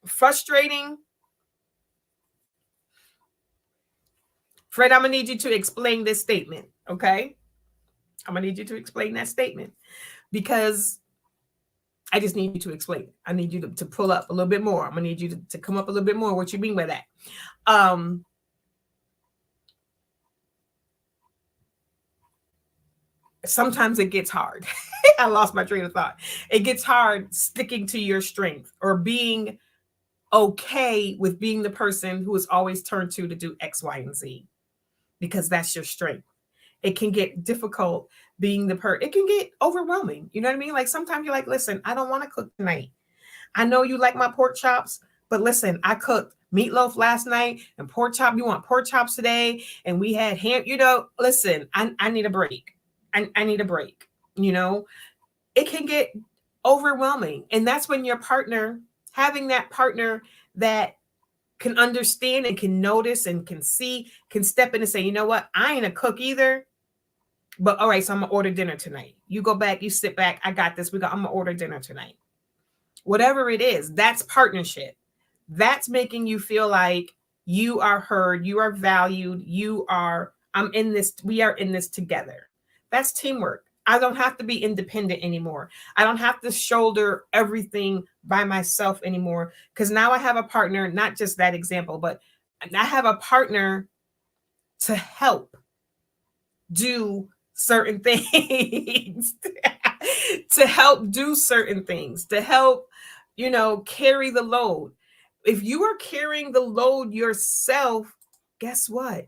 frustrating. Fred, I'm going to need you to explain this statement, okay? I'm going to need you to explain that statement because I just need you to explain it. I need you to pull up a little bit more. I'm going to need you to come up a little bit more what you mean by that. Sometimes it gets hard. I lost my train of thought. It gets hard sticking to your strength or being okay with being the person who is always turned to do X, Y, and Z because that's your strength. It can get difficult being it can get overwhelming. You know what I mean? Like sometimes you're like, listen, I don't want to cook tonight. I know you like my pork chops, but listen, I cooked meatloaf last night and pork chop. You want pork chops today? And we had ham. Listen, I need a break. I need a break. It can get overwhelming. And that's when your partner, having that partner that can understand and can notice and can see, can step in and say, you know what? I ain't a cook either. But all right, so I'm gonna order dinner tonight. You go back, you sit back. I got this. I'm gonna order dinner tonight. Whatever it is, that's partnership. That's making you feel like you are heard, you are valued, I'm in this, we are in this together. That's teamwork. I don't have to be independent anymore. I don't have to shoulder everything by myself anymore because now I have a partner, not just that example, but I have a partner to help do certain things, to help do certain things, to help, carry the load. If you are carrying the load yourself, guess what?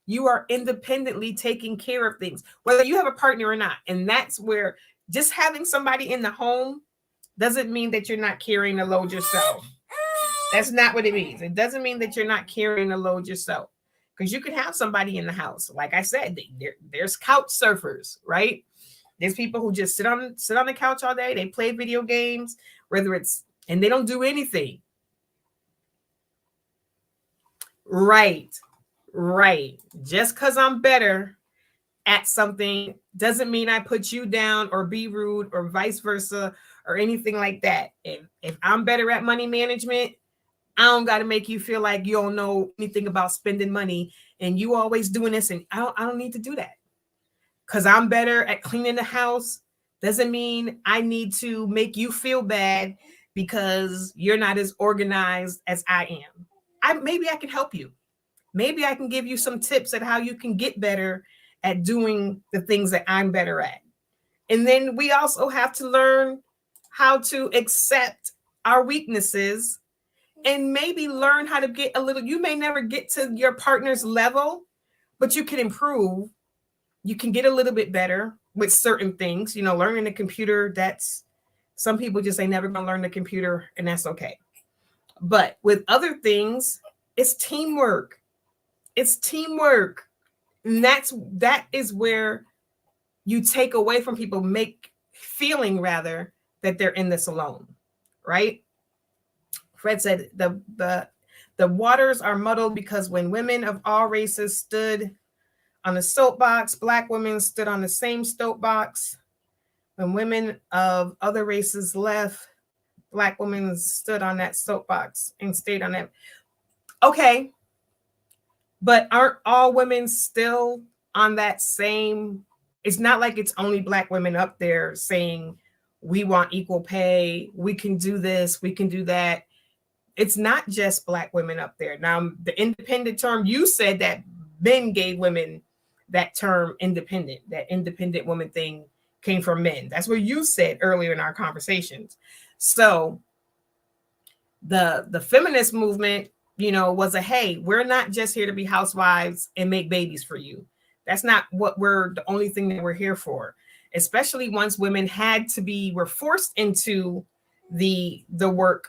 You are independently taking care of things, whether you have a partner or not. And that's where just having somebody in the home doesn't mean that you're not carrying the load yourself. That's not what it means. It doesn't mean that you're not carrying the load yourself. Because you can have somebody in the house. Like I said, there's couch surfers, right? There's people who just sit on the couch all day. They play video games, and they don't do anything. Right. Just because I'm better at something doesn't mean I put you down or be rude or vice versa or anything like that. If I'm better at money management, I don't got to make you feel like you don't know anything about spending money and you always doing this. And I don't need to do that. Because I'm better at cleaning the house doesn't mean I need to make you feel bad because you're not as organized as I am. Maybe I can help you. Maybe I can give you some tips at how you can get better at doing the things that I'm better at. And then we also have to learn how to accept our weaknesses and maybe learn how to get you may never get to your partner's level, but you can improve. You can get a little bit better with certain things. Learning the computer, some people just ain't never going to learn the computer, and that's okay. But with other things, it's teamwork. It's teamwork. And that is where you take away from people, feeling rather that they're in this alone, right? Fred said the waters are muddled because when women of all races stood on the soapbox, Black women stood on the same soapbox. When women of other races left, Black women stood on that soapbox and stayed on that. Okay. But aren't all women still on that same? It's not like it's only Black women up there saying, we want equal pay. We can do this. We can do that. It's not just Black women up there. Now, the independent term, you said that men gave women that term independent, that independent woman thing came from men. That's what you said earlier in our conversations. So the feminist movement, was hey, we're not just here to be housewives and make babies for you. That's not what the only thing that we're here for. Especially once women were forced into the work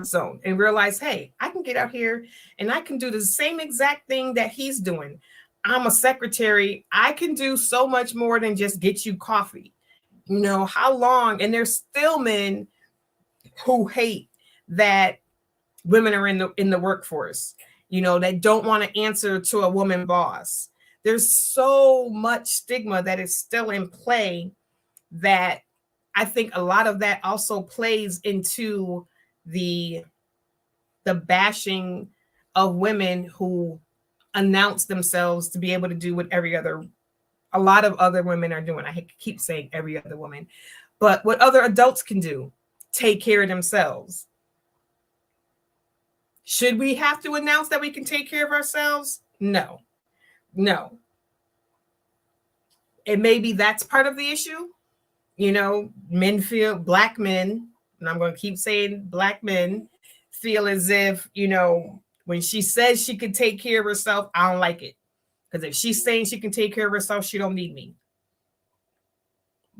zone and realize, hey, I can get out here and I can do the same exact thing that he's doing. I'm a secretary. I can do so much more than just get you coffee. How long? And there's still men who hate that women are in the workforce, that don't want to answer to a woman boss. There's so much stigma that is still in play that I think a lot of that also plays into the bashing of women who announce themselves to be able to do what a lot of other women are doing. I keep saying every other woman, but what other adults can do, take care of themselves. Should we have to announce that we can take care of ourselves? No. And maybe that's part of the issue. Men feel, black men, and I'm going to keep saying black men feel as if, when she says she could take care of herself, I don't like it. Because if she's saying she can take care of herself, she don't need me.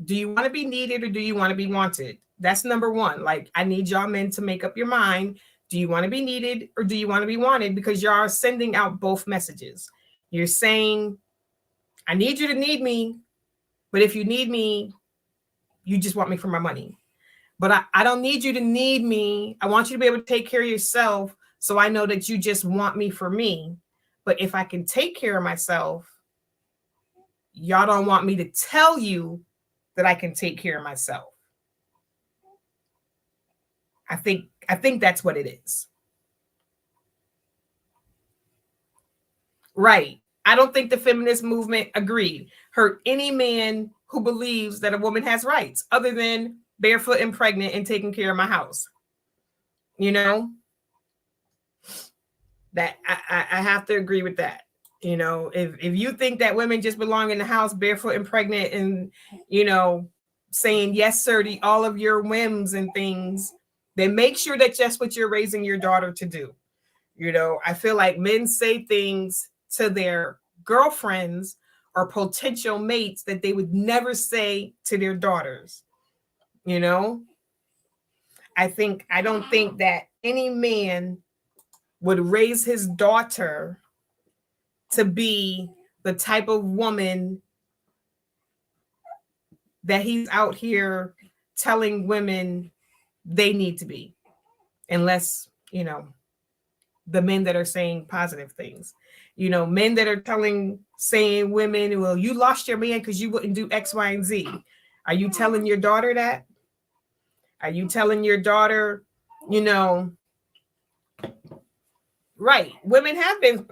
Do you want to be needed or do you want to be wanted? That's number one. Like, I need y'all men to make up your mind. Do you want to be needed or do you want to be wanted? Because y'all are sending out both messages. You're saying, I need you to need me, but if you need me, you just want me for my money. But I don't need you to need me. I want you to be able to take care of yourself. So I know that you just want me for me. But if I can take care of myself, y'all don't want me to tell you that I can take care of myself. I think that's what it is. Right. I don't think the feminist movement agreed. Hurt any man who believes that a woman has rights other than barefoot and pregnant and taking care of my house. That I have to agree with that. If you think that women just belong in the house barefoot and pregnant and, saying yes, sir, to all of your whims and things, then make sure that that's what you're raising your daughter to do. I feel like men say things to their girlfriends or potential mates that they would never say to their daughters. I don't think that any man would raise his daughter to be the type of woman that he's out here telling women they need to be, unless, the men that are saying positive things, men that are saying women, well, you lost your man because you wouldn't do X, Y, and Z. Are you telling your daughter that? Are you telling your daughter, right? Women have been,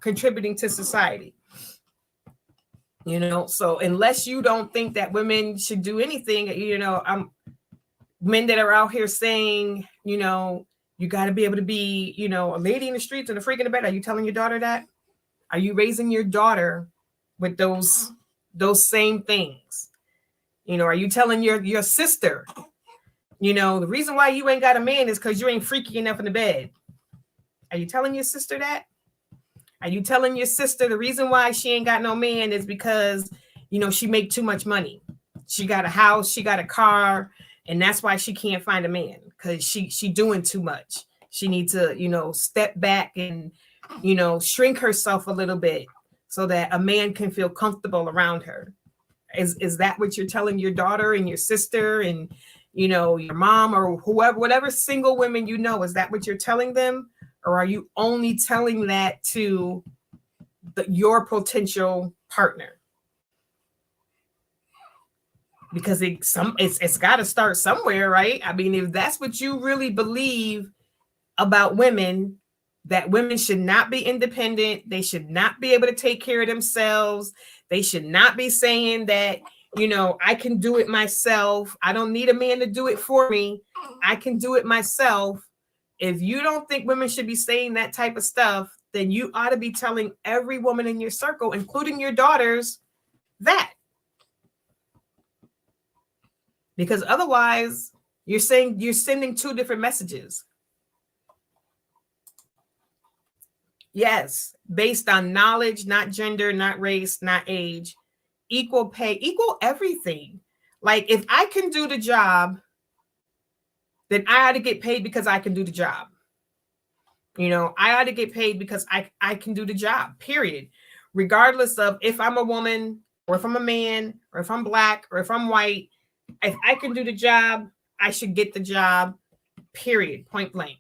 contributing to society. So unless you don't think that women should do anything, men that are out here saying, you got to be able to be, a lady in the streets and a freak in the bed. Are you telling your daughter that? Are you raising your daughter with those same things? Are you telling your sister, the reason why you ain't got a man is because you ain't freaky enough in the bed? Are you telling your sister that? Are you telling your sister the reason why she ain't got no man is because, she make too much money? She got a house, she got a car, and that's why she can't find a man, because she doing too much. She needs to, step back and, shrink herself a little bit so that a man can feel comfortable around her. Is that what you're telling your daughter and your sister and, your mom or whoever, whatever single women, is that what you're telling them? Or are you only telling that to your potential partner? Because it's got to start somewhere, right? I mean, if that's what you really believe about women, that women should not be independent, they should not be able to take care of themselves, they should not be saying that, I can do it myself, I don't need a man to do it for me, I can do it myself. If you don't think women should be saying that type of stuff, then you ought to be telling every woman in your circle, including your daughters, that. Because otherwise, you're sending two different messages. Yes, based on knowledge, not gender, not race, not age, equal pay, equal everything. Like, if I can do the job, then I ought to get paid because I can do the job. I ought to get paid because I can do the job, period. Regardless of if I'm a woman or if I'm a man or if I'm black or if I'm white, if I can do the job, I should get the job, period, point blank.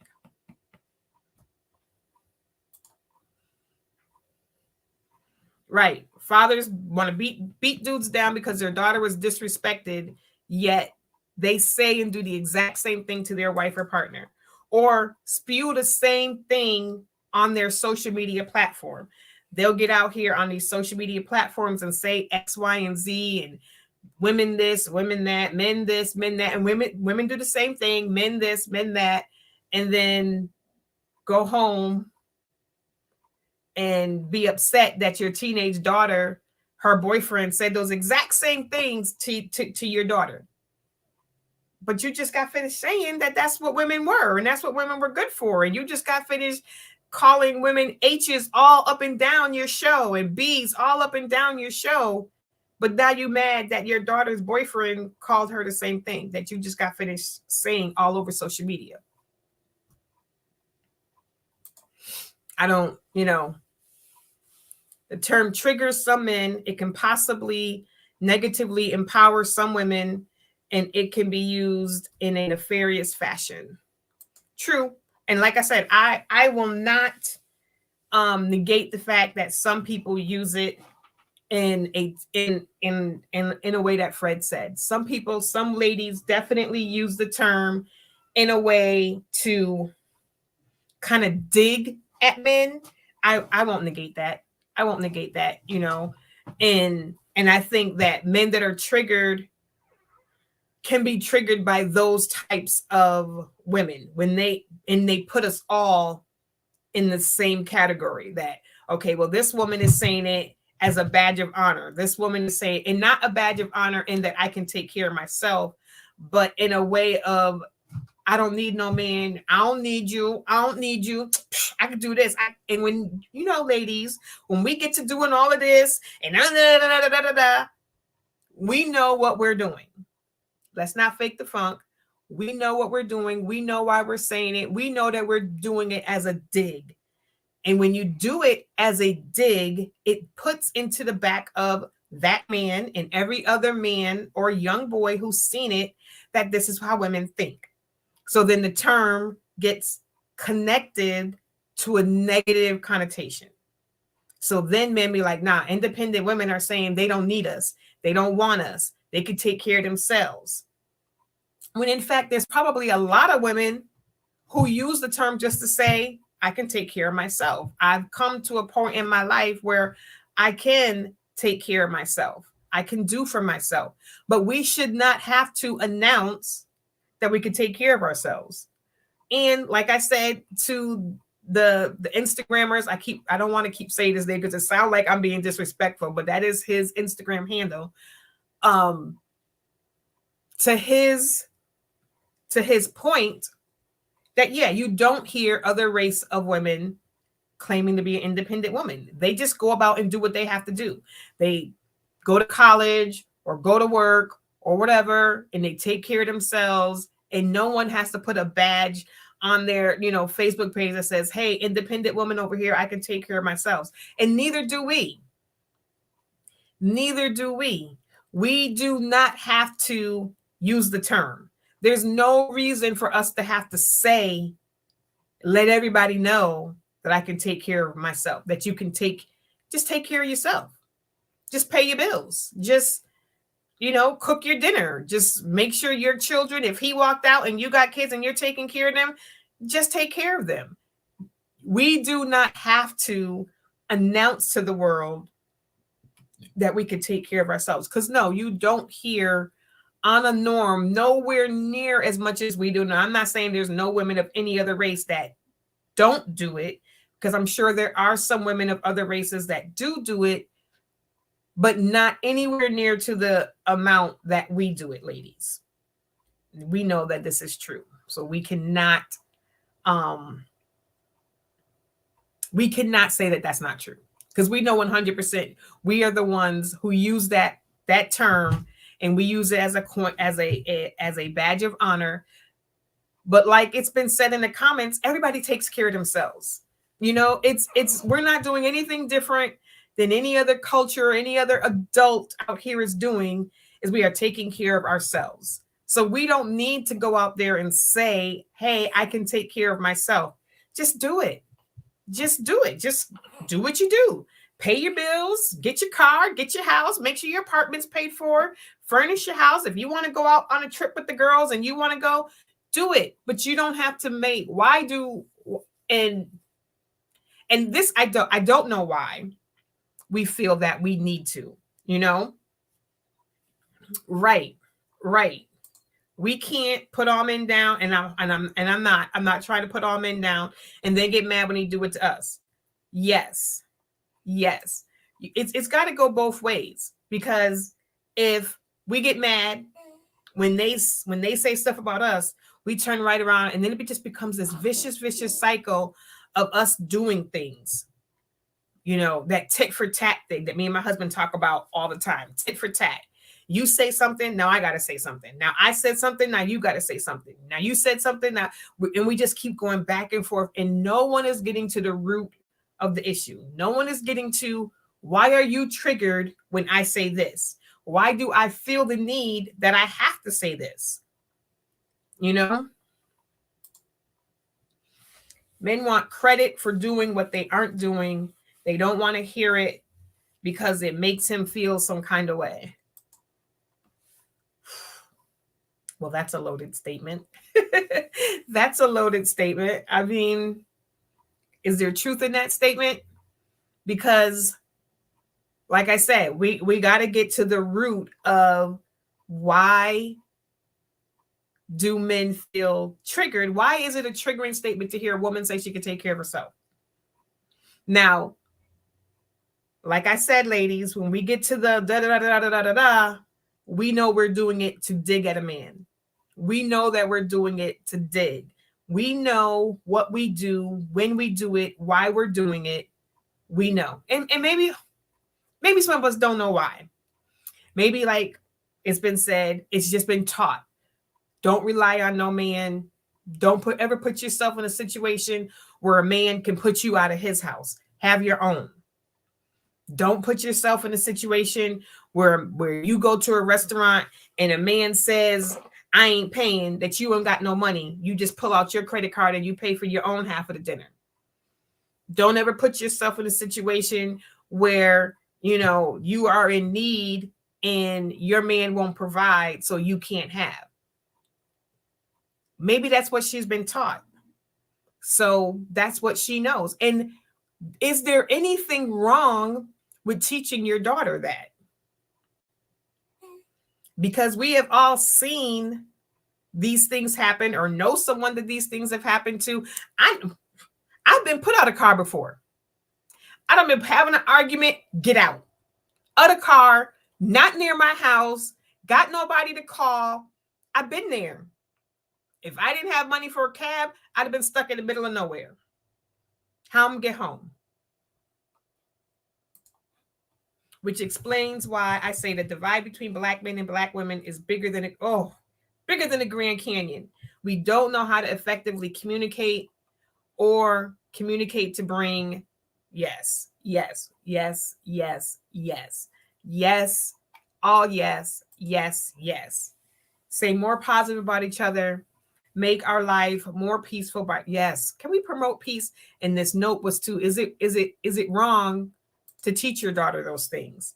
Right. Fathers want to beat dudes down because their daughter was disrespected, yet they say and do the exact same thing to their wife or partner, or spew the same thing on their social media platform. They'll get out here on these social media platforms and say X, Y, and Z, and women this, women that, men this, men that, and women do the same thing, men this, men that, and then go home and be upset that your teenage daughter her boyfriend said those exact same things to your daughter. But you just got finished saying that that's what women were and that's what women were good for. And you just got finished calling women H's all up and down your show and B's all up and down your show. But now you mad that your daughter's boyfriend called her the same thing that you just got finished saying all over social media. I don't, the term triggers some men. It can possibly negatively empower some women, and it can be used in a nefarious fashion. True. And like I said, I will not negate the fact that some people use it in a way that Fred said. Some people, some ladies definitely use the term in a way to kind of dig at men. I won't negate that. I won't negate that, and I think that men that are triggered can be triggered by those types of women when they put us all in the same category. That, okay, well, this woman is saying it as a badge of honor. This woman is saying, and not a badge of honor in that I can take care of myself, but in a way of, I don't need no man. I don't need you. I don't need you. I can do this. And when, ladies, when we get to doing all of this and we know what we're doing. Let's not fake the funk. We know what we're doing. We know why we're saying it. We know that we're doing it as a dig. And when you do it as a dig, it puts into the back of that man and every other man or young boy who's seen it that this is how women think. So then the term gets connected to a negative connotation. So then men be like, nah, independent women are saying they don't need us. They don't want us. They could take care of themselves. When in fact, there's probably a lot of women who use the term just to say, I can take care of myself. I've come to a point in my life where I can take care of myself. I can do for myself. But we should not have to announce that we can take care of ourselves. And like I said to the Instagrammers, I don't want to keep saying this name because it sounds like I'm being disrespectful, but that is his Instagram handle. To his point that, yeah, you don't hear other race of women claiming to be an independent woman. They just go about and do what they have to do. They go to college or go to work or whatever, and they take care of themselves, and no one has to put a badge on their, Facebook page that says, hey, independent woman over here, I can take care of myself. And neither do we. Neither do we. We do not have to use the term. There's no reason for us to have to say, let everybody know that I can take care of myself, that you can just take care of yourself. Just pay your bills. Just, cook your dinner. Just make sure your children, if he walked out and you got kids and you're taking care of them, just take care of them. We do not have to announce to the world that we can take care of ourselves. Because no, you don't hear on a norm nowhere near as much as we do. Now, I'm not saying there's no women of any other race that don't do it, because I'm sure there are some women of other races that do it, but not anywhere near to the amount that we do it, ladies. We know that this is true. So we cannot say that that's not true, because we know 100% we are the ones who use that term, and we use it as a badge of honor. But like it's been said in the comments, everybody takes care of themselves. We're not doing anything different than any other culture or any other adult out here is doing, is we are taking care of ourselves. So we don't need to go out there and say, hey, I can take care of myself. Just do it. Just do it. Just do what you do. Pay your bills, get your car, get your house, make sure your apartment's paid for, furnish your house. If you want to go out on a trip with the girls and you want to go, do it. But you don't have to and this, I don't know why we feel that we need to, Right. We can't put all men down, and I'm not trying to put all men down and then get mad when they do it to us. Yes. It's got to go both ways, because if we get mad when they say stuff about us, we turn right around, and then it just becomes this vicious cycle of us doing things. That tit for tat thing that me and my husband talk about all the time. Tit for tat. You say something, now I got to say something. Now I said something, now you got to say something. Now you said something, and we just keep going back and forth, and no one is getting to the root of the issue. No one is getting to, why are you triggered when I say this? Why do I feel the need that I have to say this? Men want credit for doing what they aren't doing. They don't want to hear it because it makes him feel some kind of way. Well, that's a loaded statement. That's a loaded statement. I mean, is there truth in that statement? Because, like I said, we got to get to the root of why do men feel triggered? Why is it a triggering statement to hear a woman say she can take care of herself? Now, like I said, ladies, when we get to the da-da-da-da-da-da-da, we know we're doing it to dig at a man. We know that we're doing it to dig. We know what we do, when we do it, why we're doing it. We know. And maybe some of us don't know why. Maybe, like it's been said, it's just been taught. Don't rely on no man. Don't ever put yourself in a situation where a man can put you out of his house. Have your own. Don't put yourself in a situation where you go to a restaurant and a man says, I ain't paying, that you ain't got no money. You just pull out your credit card and you pay for your own half of the dinner. Don't ever put yourself in a situation where, you are in need and your man won't provide, so you can't have. Maybe that's what she's been taught. So that's what she knows. And is there anything wrong with teaching your daughter that? Because we have all seen these things happen, or know someone that these things have happened to. I've been put out of a car before. I done been having an argument, get out of the car, not near my house, got nobody to call. I've been there. If I didn't have money for a cab, I'd have been stuck in the middle of nowhere. How I'm gonna get home? Which explains why I say the divide between black men and black women is bigger than the Grand Canyon. We don't know how to effectively communicate or communicate to bring yes, all yes. Say more positive about each other. Make our life more peaceful. But yes, can we promote peace? And this note was to, is it wrong to teach your daughter those things?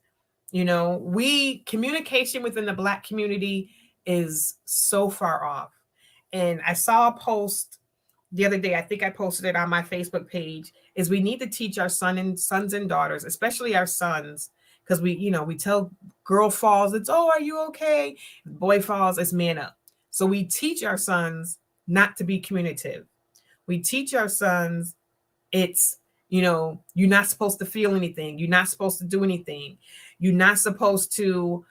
Communication within the black community is so far off. And I saw a post the other day, I think I posted it on my Facebook page, is we need to teach our sons and daughters, especially our sons, because we tell girl falls, it's, oh, are you okay? Boy falls, it's man up. So we teach our sons not to be communicative. We teach our sons it's, you're not supposed to feel anything. You're not supposed to do anything. You're not supposed to,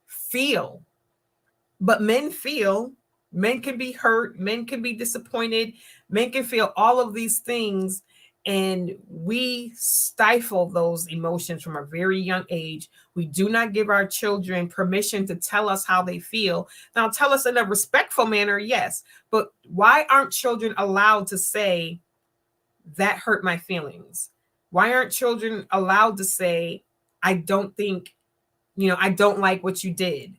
feel. But men feel. Men can be hurt. Men can be disappointed. Men can feel all of these things. And we stifle those emotions from a very young age. We do not give our children permission to tell us how they feel. Now, tell us in a respectful manner, yes. But why aren't children allowed to say, that hurt my feelings? Why aren't children allowed to say, I don't think, I don't like what you did?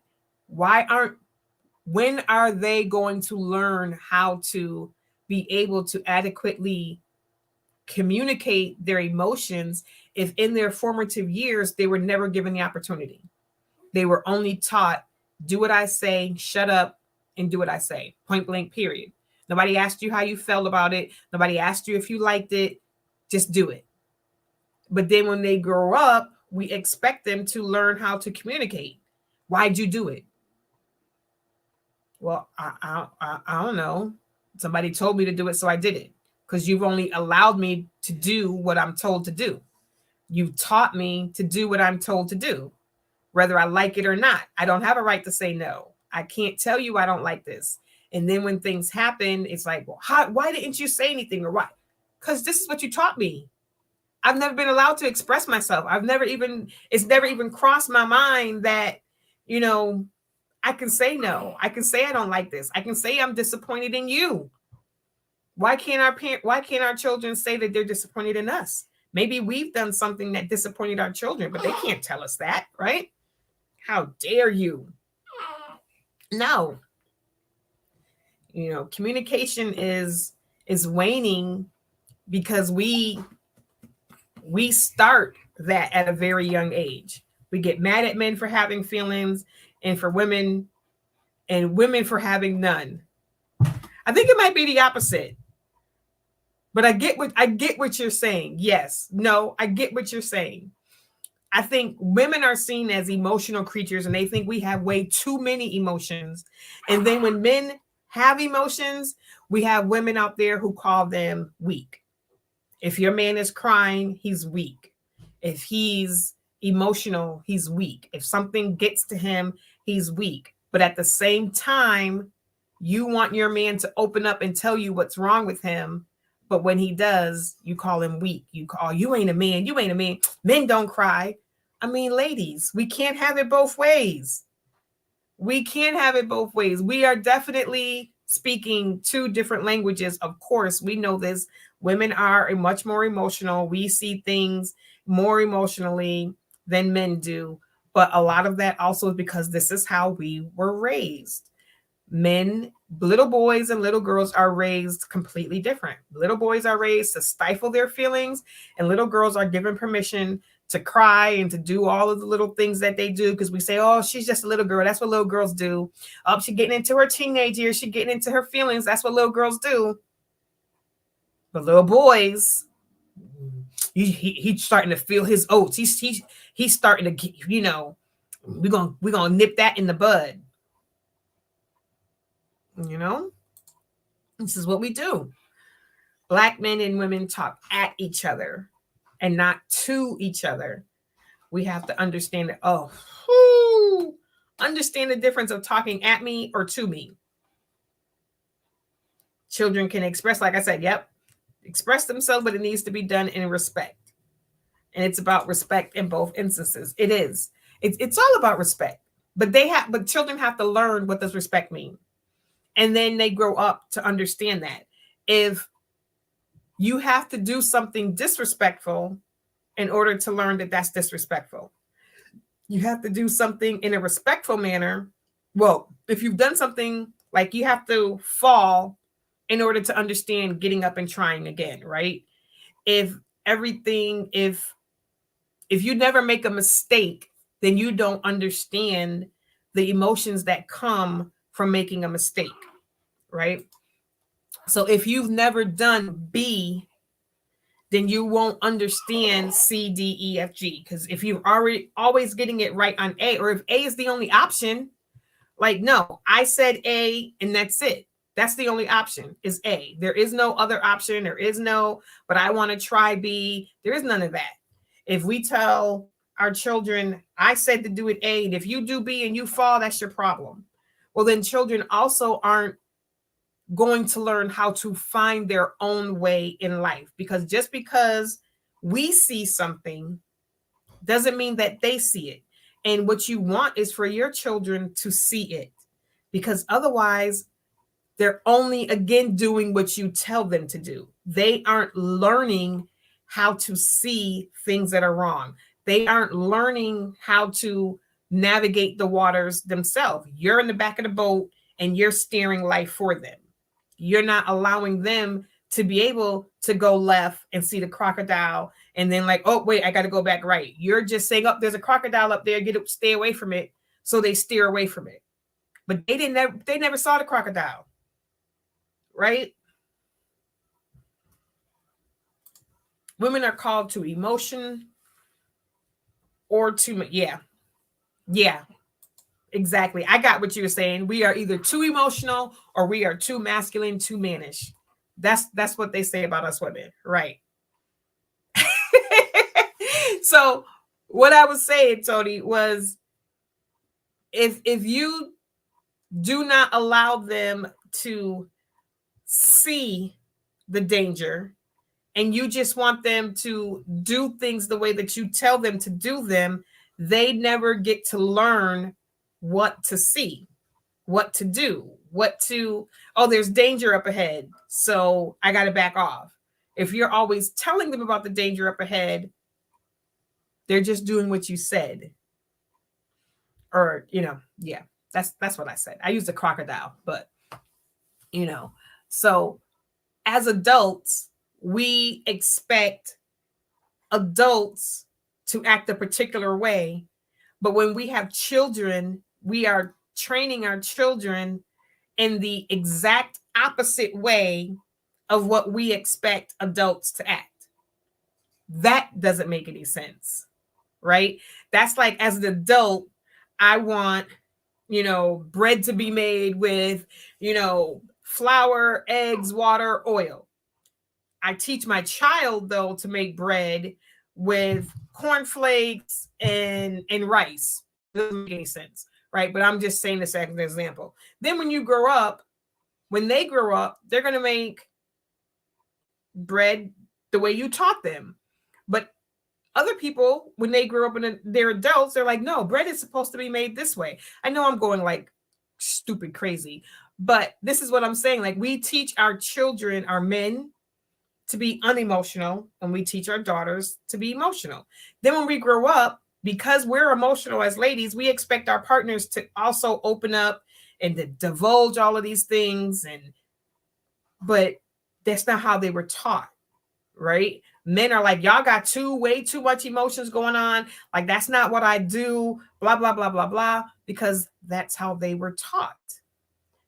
When are they going to learn how to be able to adequately communicate their emotions if in their formative years they were never given the opportunity? They were only taught, do what I say, shut up, and do what I say. Point blank, period. Nobody asked you how you felt about it. Nobody asked you if you liked it. Just do it. But then when they grow up, we expect them to learn how to communicate. Why'd you do it? Well, I don't know. Somebody told me to do it, so I did it. because you've only allowed me to do what I'm told to do. You've taught me to do what I'm told to do, whether I like it or not. I don't have a right to say no. I can't tell you I don't like this. And then when things happen, it's like, well, why didn't you say anything, or why? Because this is what you taught me. I've never been allowed to express myself. It's never even crossed my mind that, you know, I can say no. I can say I don't like this. I can say I'm disappointed in you. Why can't our children say that they're disappointed in us? Maybe we've done something that disappointed our children, but they can't tell us that, right? How dare you? No. Communication is waning because we start that at a very young age. We get mad at men for having feelings, and women for having none. I think it might be the opposite. But I get what you're saying. Yes. No, I get what you're saying. I think women are seen as emotional creatures, and they think we have way too many emotions. And then when men have emotions, we have women out there who call them weak. If your man is crying, he's weak. If he's emotional, he's weak. If something gets to him, he's weak. But at the same time, you want your man to open up and tell you what's wrong with him. But when he does, you call him weak. You ain't a man. You ain't a man. Men don't cry. I mean, ladies, we can't have it both ways. We can't have it both ways. We are definitely speaking two different languages. Of course, we know this. Women are much more emotional. We see things more emotionally than men do. But a lot of that also is because this is how we were raised. Men, little boys and little girls are raised completely different. Little boys are raised to stifle their feelings, and little girls are given permission to cry and to do all of the little things that they do, because we say, oh, she's just a little girl. That's what little girls do. Oh, she's getting into her teenage years. She's getting into her feelings. That's what little girls do. But little boys, he's starting to feel his oats. He's starting to, we're gonna nip that in the bud. This is what we do. Black men and women talk at each other and not to each other. We have to understand that, understand the difference of talking at me or to me. Children can express, like I said, express themselves, but it needs to be done in respect. And it's about respect in both instances. It is. It's all about respect. But children have to learn what does respect mean. And then they grow up to understand that. If you have to do something disrespectful in order to learn that that's disrespectful, you have to do something in a respectful manner. Well, if you've done something, like you have to fall in order to understand getting up and trying again, right? If you never make a mistake, then you don't understand the emotions that come from making a mistake, right? So if you've never done B, then you won't understand C, D, E, F, G. Because if you're always getting it right on A, or if A is the only option, like, no, I said A and that's it. That's the only option is A. There is no other option. There is no, but I want to try B. There is none of that. If we tell our children, I said to do it A, and if you do B and you fall, that's your problem. Well, then children also aren't going to learn how to find their own way in life, because just because we see something doesn't mean that they see it. And what you want is for your children to see it, because otherwise they're only again doing what you tell them to do. They aren't learning how to see things that are wrong. They aren't learning how to navigate the waters themselves. You're in the back of the boat and you're steering life for them. You're not allowing them to be able to go left and see the crocodile and then like, oh, wait, I got to go back right. You're just saying, oh, there's a crocodile up there. Stay away from it. So they steer away from it. But they never saw the crocodile. Right? Women are called to emotion or to, yeah, exactly. I got what you were saying. We are either too emotional or we are too masculine, too mannish. That's what they say about us women, right? So what I was saying, Tony, was if you do not allow them to see the danger and you just want them to do things the way that you tell them to do them, they never get to learn what to see, what to do, oh, there's danger up ahead, so I got to back off. If you're always telling them about the danger up ahead, they're just doing what you said. Or, yeah, that's what I said. I used a crocodile, but, you know, so as adults, we expect adults to act a particular way. But when we have children, we are training our children in the exact opposite way of what we expect adults to act. That doesn't make any sense, right? That's like, as an adult, I want, bread to be made with, flour, eggs, water, oil. I teach my child, though, to make bread with cornflakes and rice. It doesn't make any sense, right? But I'm just saying this as an example. Then when they grow up, they're going to make bread the way you taught them. But other people, when they grow up and they're adults, they're like, no, bread is supposed to be made this way. I know I'm going like stupid crazy, but this is what I'm saying. Like, we teach our children, our men, to be unemotional, and we teach our daughters to be emotional. Then when we grow up, because we're emotional as ladies, we expect our partners to also open up and to divulge all of these things. But that's not how they were taught, right? Men are like, y'all got way too much emotions going on. Like, that's not what I do, blah, blah, blah, blah, blah, because that's how they were taught.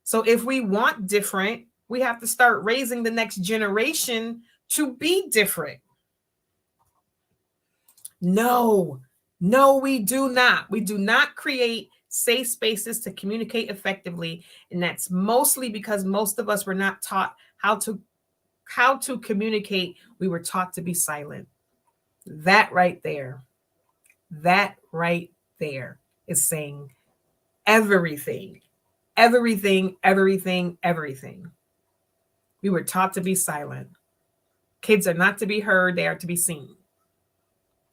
So if we want different, we have to start raising the next generation to be different. No, we do not. We do not create safe spaces to communicate effectively. And that's mostly because most of us were not taught how to communicate. We were taught to be silent. That right there is saying everything. We were taught to be silent. Kids are not to be heard, they are to be seen.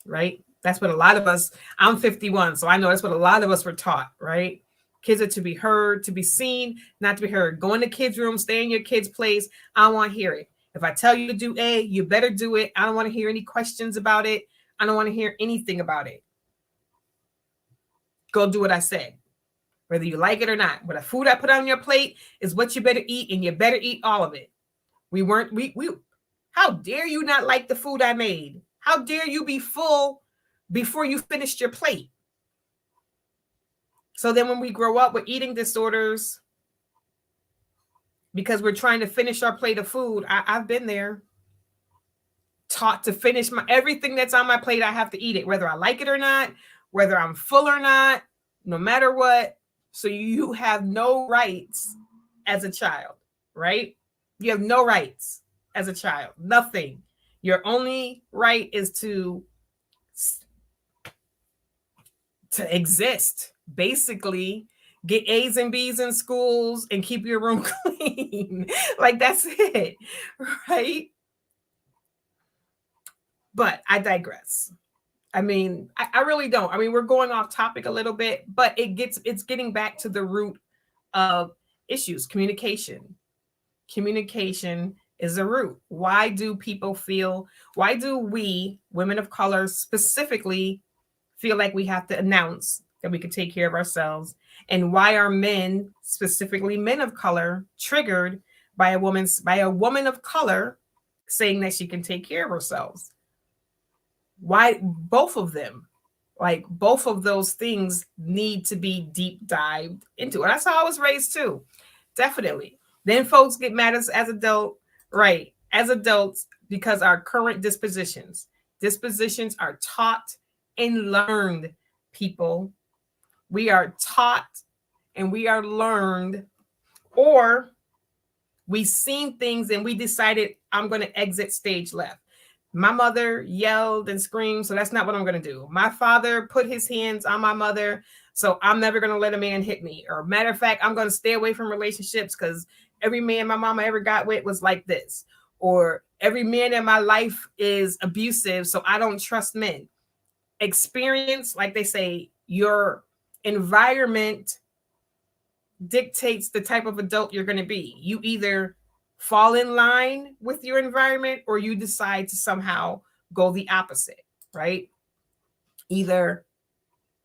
Right? That's what a lot of us, I'm 51, so I know that's what a lot of us were taught, right? Kids are to be heard, to be seen, not to be heard. Go in the kids' room, stay in your kids' place. I don't want to hear it. If I tell you to do A, you better do it. I don't want to hear any questions about it. I don't want to hear anything about it. Go do what I said, whether you like it or not. But the food I put on your plate is what you better eat, and you better eat all of it. How dare you not like the food I made? How dare you be full before you finished your plate? So then when we grow up with eating disorders because we're trying to finish our plate of food, I've been there. Taught to finish everything that's on my plate, I have to eat it, whether I like it or not, whether I'm full or not, no matter what. So you have no rights as a child, right? You have no rights as a child, nothing. Your only right is to exist, basically, get A's and B's in schools and keep your room clean. Like, that's it, right? But I digress. I mean, I really don't. I mean, we're going off topic a little bit, but it's getting back to the root of issues. Communication is a root. Why do we, women of color specifically, feel like we have to announce that we can take care of ourselves? And why are men, specifically men of color, triggered by a woman of color saying that she can take care of herself? Why both of them? Like, both of those things need to be deep dived into. And that's how I was raised too. Definitely. Then folks get mad as adults, right? As adults, because our current dispositions are taught and learned, people. We are taught and we are learned, or We seen things and we decided I'm going to exit stage left. My mother yelled and screamed, so that's not what I'm going to do. My father put his hands on my mother, so I'm never going to let a man hit me. Or matter of fact, I'm going to stay away from relationships because every man my mama ever got with was like this. Or every man in my life is abusive, so I don't trust men. Experience, like they say, your environment dictates the type of adult you're going to be. You either fall in line with your environment or you decide to somehow go the opposite, right? Either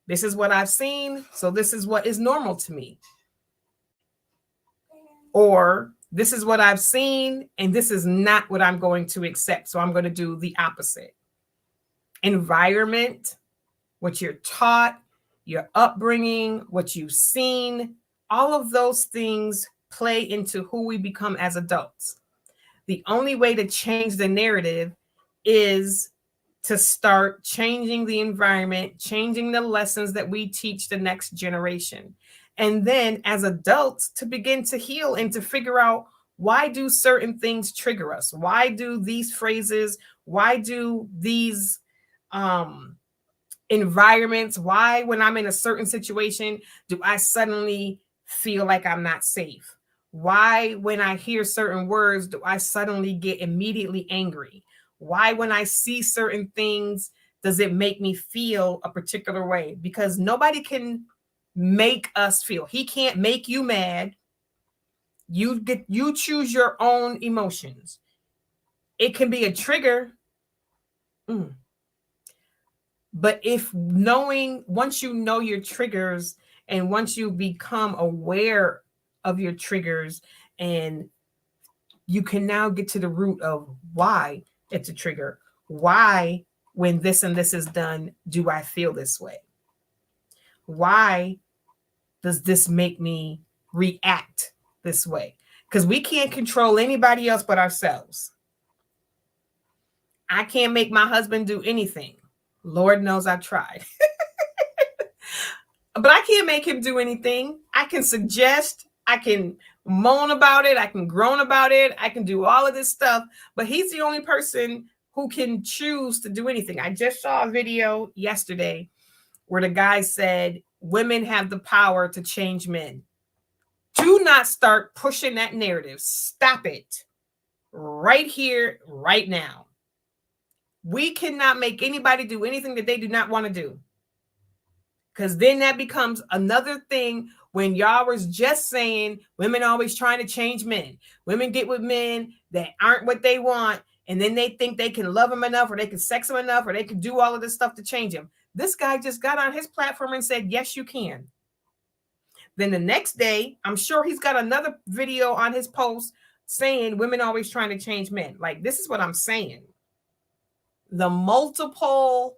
this is what I've seen, so this is what is normal to me. Or this is what I've seen, and this is not what I'm going to accept, so I'm going to do the opposite. Environment, what you're taught, your upbringing, what you've seen, all of those things play into who we become as adults. The only way to change the narrative is to start changing the environment, changing the lessons that we teach the next generation. And then as adults to begin to heal and to figure out, why do certain things trigger us? Why do these phrases, why do these environments, why when I'm in a certain situation do I suddenly feel like I'm not safe? Why when I hear certain words do I suddenly get immediately angry? Why when I see certain things does it make me feel a particular way? Because nobody can make us feel. He can't make you mad. You choose your own emotions. It can be a trigger. But if knowing, once you know your triggers and once you become aware of your triggers, and you can now get to the root of why it's a trigger. Why, when this and this is done, do I feel this way? Why does this make me react this way? Because we can't control anybody else but ourselves. I can't make my husband do anything. Lord knows I've tried. But I can't make him do anything. I can suggest, I can moan about it, I can groan about it, I can do all of this stuff, but he's the only person who can choose to do anything. I just saw a video yesterday where the guy said women have the power to change men. Do not start pushing that narrative. Stop it right here, right now. We cannot make anybody do anything that they do not want to do. Because then that becomes another thing when y'all was just saying women always trying to change men. Women get with men that aren't what they want, and then they think they can love them enough or they can sex them enough or they can do all of this stuff to change him. This guy just got on his platform and said, yes, you can. Then the next day, I'm sure he's got another video on his post saying women always trying to change men. Like, this is what I'm saying. The multiple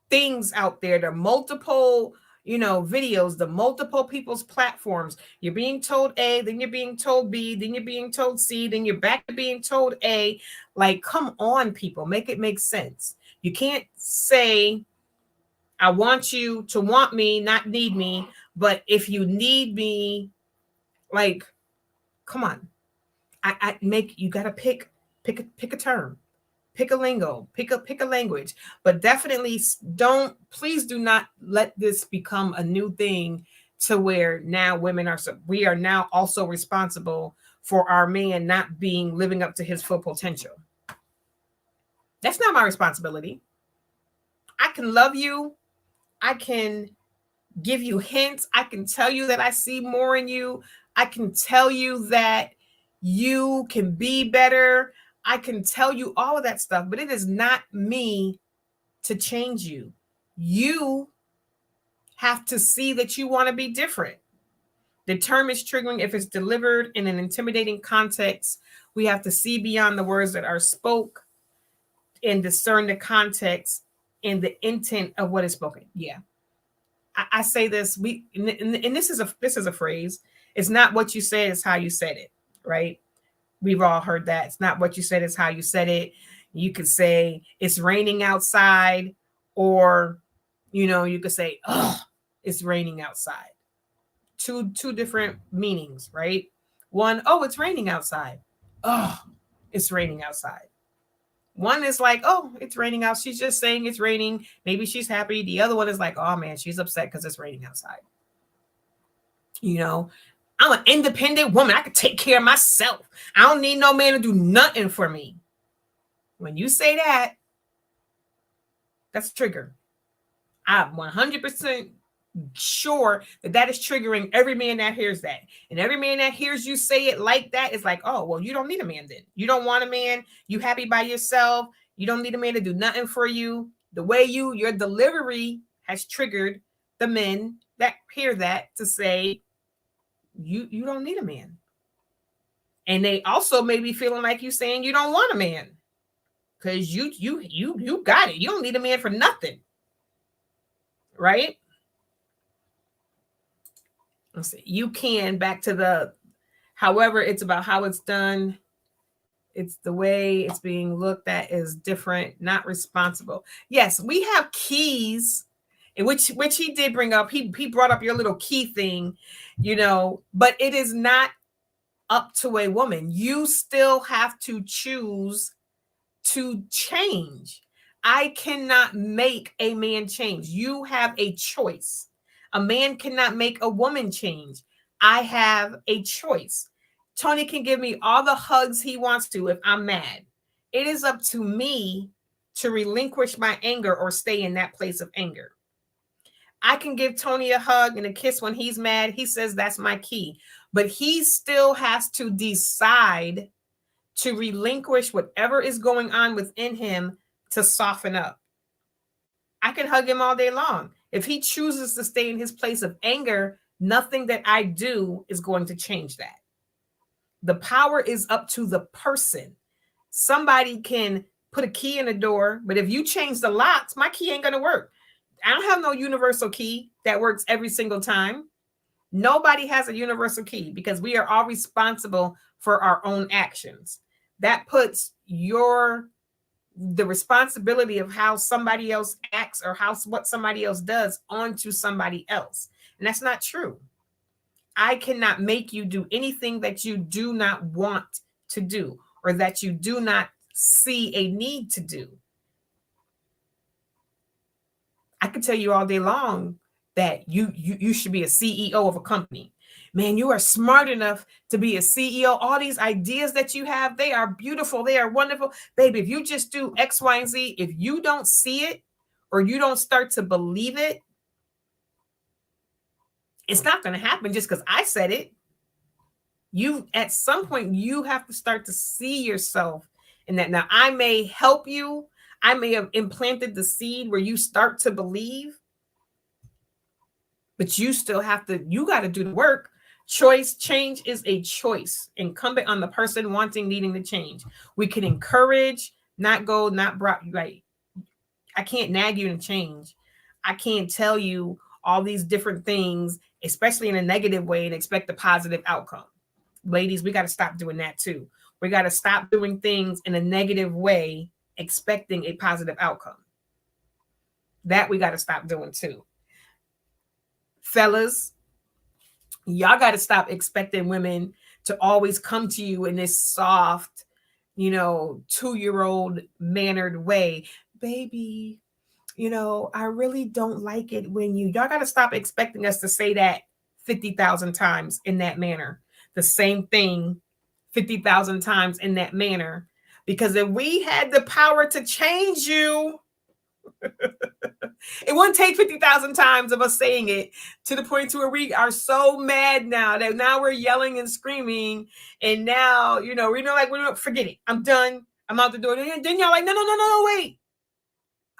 things out there, the multiple, videos, the multiple people's platforms. You're being told A, then you're being told B, then you're being told C, then you're back to being told A. Like, come on, people, make it make sense. You can't say, I want you to want me, not need me. But if you need me, like, come on. You got to pick a term. Pick a lingo, pick a language, but definitely please do not let this become a new thing to where now we are now also responsible for our man not living up to his full potential. That's not my responsibility. I can love you. I can give you hints. I can tell you that I see more in you. I can tell you that you can be better. I can tell you all of that stuff, but it is not me to change you. You have to see that you want to be different. The term is triggering if it's delivered in an intimidating context. We have to see beyond the words that are spoke and discern the context and the intent of what is spoken. Yeah. I say this, and this is a phrase. It's not what you said, it's how you said it, right? We've all heard that. It's not what you said, it's how you said it. You could say it's raining outside, or you could say, oh, it's raining outside. Two different meanings, right? One, oh, it's raining outside. Oh, it's raining outside. One is like, oh, it's raining out. She's just saying it's raining. Maybe she's happy. The other one is like, oh man, she's upset because it's raining outside. You know, I'm an independent woman. I can take care of myself. I don't need no man to do nothing for me. When you say that, that's a trigger. I'm 100% sure that that is triggering every man that hears that. And every man that hears you say it like that is like, oh, well, you don't need a man then. You don't want a man. You happy by yourself. You don't need a man to do nothing for you. The way your delivery has triggered the men that hear that to say, you don't need a man. And they also may be feeling like you saying you don't want a man. Because you got it. You don't need a man for nothing. Right? Let's see. You can back to the, however, it's about how it's done. It's the way it's being looked at is different, not responsible. Yes, we have keys, which he did bring up. He brought up your little key thing, you know, but it is not up to a woman. You still have to choose to change. I cannot make a man change. You have a choice. A man cannot make a woman change. I have a choice. Tony can give me all the hugs he wants to if I'm mad. It is up to me to relinquish my anger or stay in that place of anger. I can give Tony a hug and a kiss when he's mad. He says that's my key. But he still has to decide to relinquish whatever is going on within him to soften up. I can hug him all day long. If he chooses to stay in his place of anger, nothing that I do is going to change that. The power is up to the person. Somebody can put a key in the door, but if you change the locks, my key ain't going to work. I don't have no universal key that works every single time. Nobody has a universal key because we are all responsible for our own actions. That puts the responsibility of how somebody else acts or what somebody else does onto somebody else. And that's not true. I cannot make you do anything that you do not want to do or that you do not see a need to do. I could tell you all day long that you should be a CEO of a company. Man, you are smart enough to be a CEO. All these ideas that you have, they are beautiful. They are wonderful. Baby, if you just do X, Y, and Z, if you don't see it or you don't start to believe it, it's not going to happen just because I said it. At some point, you have to start to see yourself in that. Now, I may help you. I may have implanted the seed where you start to believe, but you still have to, you got to do the work. Change is a choice incumbent on the person needing to change. We can encourage, not right. I can't nag you to change. I can't tell you all these different things, especially in a negative way, and expect a positive outcome. Ladies, we got to stop doing that too. We got to stop doing things in a negative way, expecting a positive outcome. That we got to stop doing too. Fellas, y'all got to stop expecting women to always come to you in this soft, 2-year-old mannered way. Baby, I really don't like it when y'all got to stop expecting us to say that 50,000 times in that manner. The same thing 50,000 times in that manner. Because if we had the power to change you, it wouldn't take 50,000 times of us saying it to the point to where we are so mad now that now we're yelling and screaming. And now, forget it. I'm done. I'm out the door. Then y'all like, no, wait.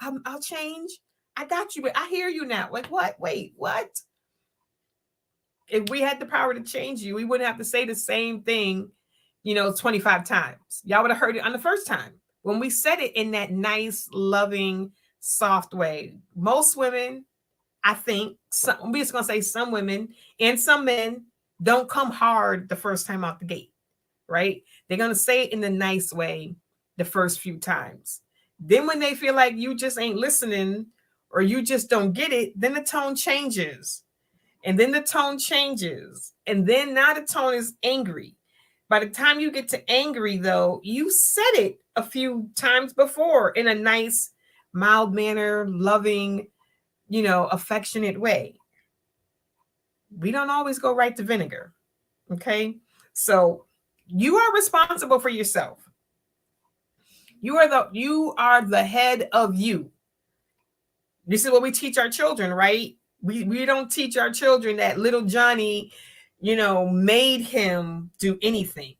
I'll change. I got you, but I hear you now. Like, what? Wait, what? If we had the power to change you, we wouldn't have to say the same thing, 25 times. Y'all would have heard it on the first time. When we said it in that nice, loving, soft way. Most women, I think, we're just going to say some women and some men don't come hard the first time out the gate, right? They're going to say it in the nice way the first few times. Then when they feel like you just ain't listening or you just don't get it, then the tone changes. And then the tone changes. And then now the tone is angry. By the time you get to angry, though, you said it a few times before in a nice, mild manner, loving, affectionate way. We don't always go right to vinegar. Okay. So you are responsible for yourself. You are the head of you. This is what we teach our children, right? We don't teach our children that little Johnny, made him do anything.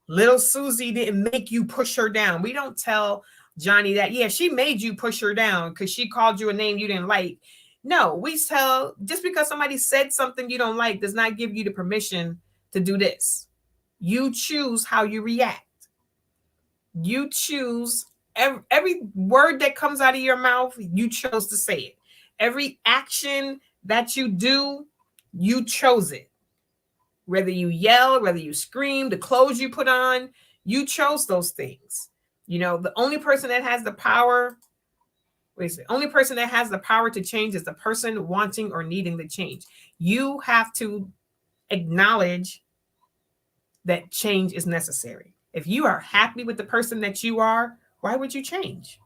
Little Susie didn't make you push her down. We don't tell Johnny that, yeah, she made you push her down because she called you a name you didn't like. No, we tell, just because somebody said something you don't like does not give you the permission to do this. You choose how you react. You choose every word that comes out of your mouth, you chose to say it. Every action that you do, you chose it. Whether you yell, whether you scream, the clothes you put on, you chose those things. The only person that has the power, the only person that has the power to change is the person wanting or needing the change. You have to acknowledge that change is necessary. If you are happy with the person that you are, why would you change?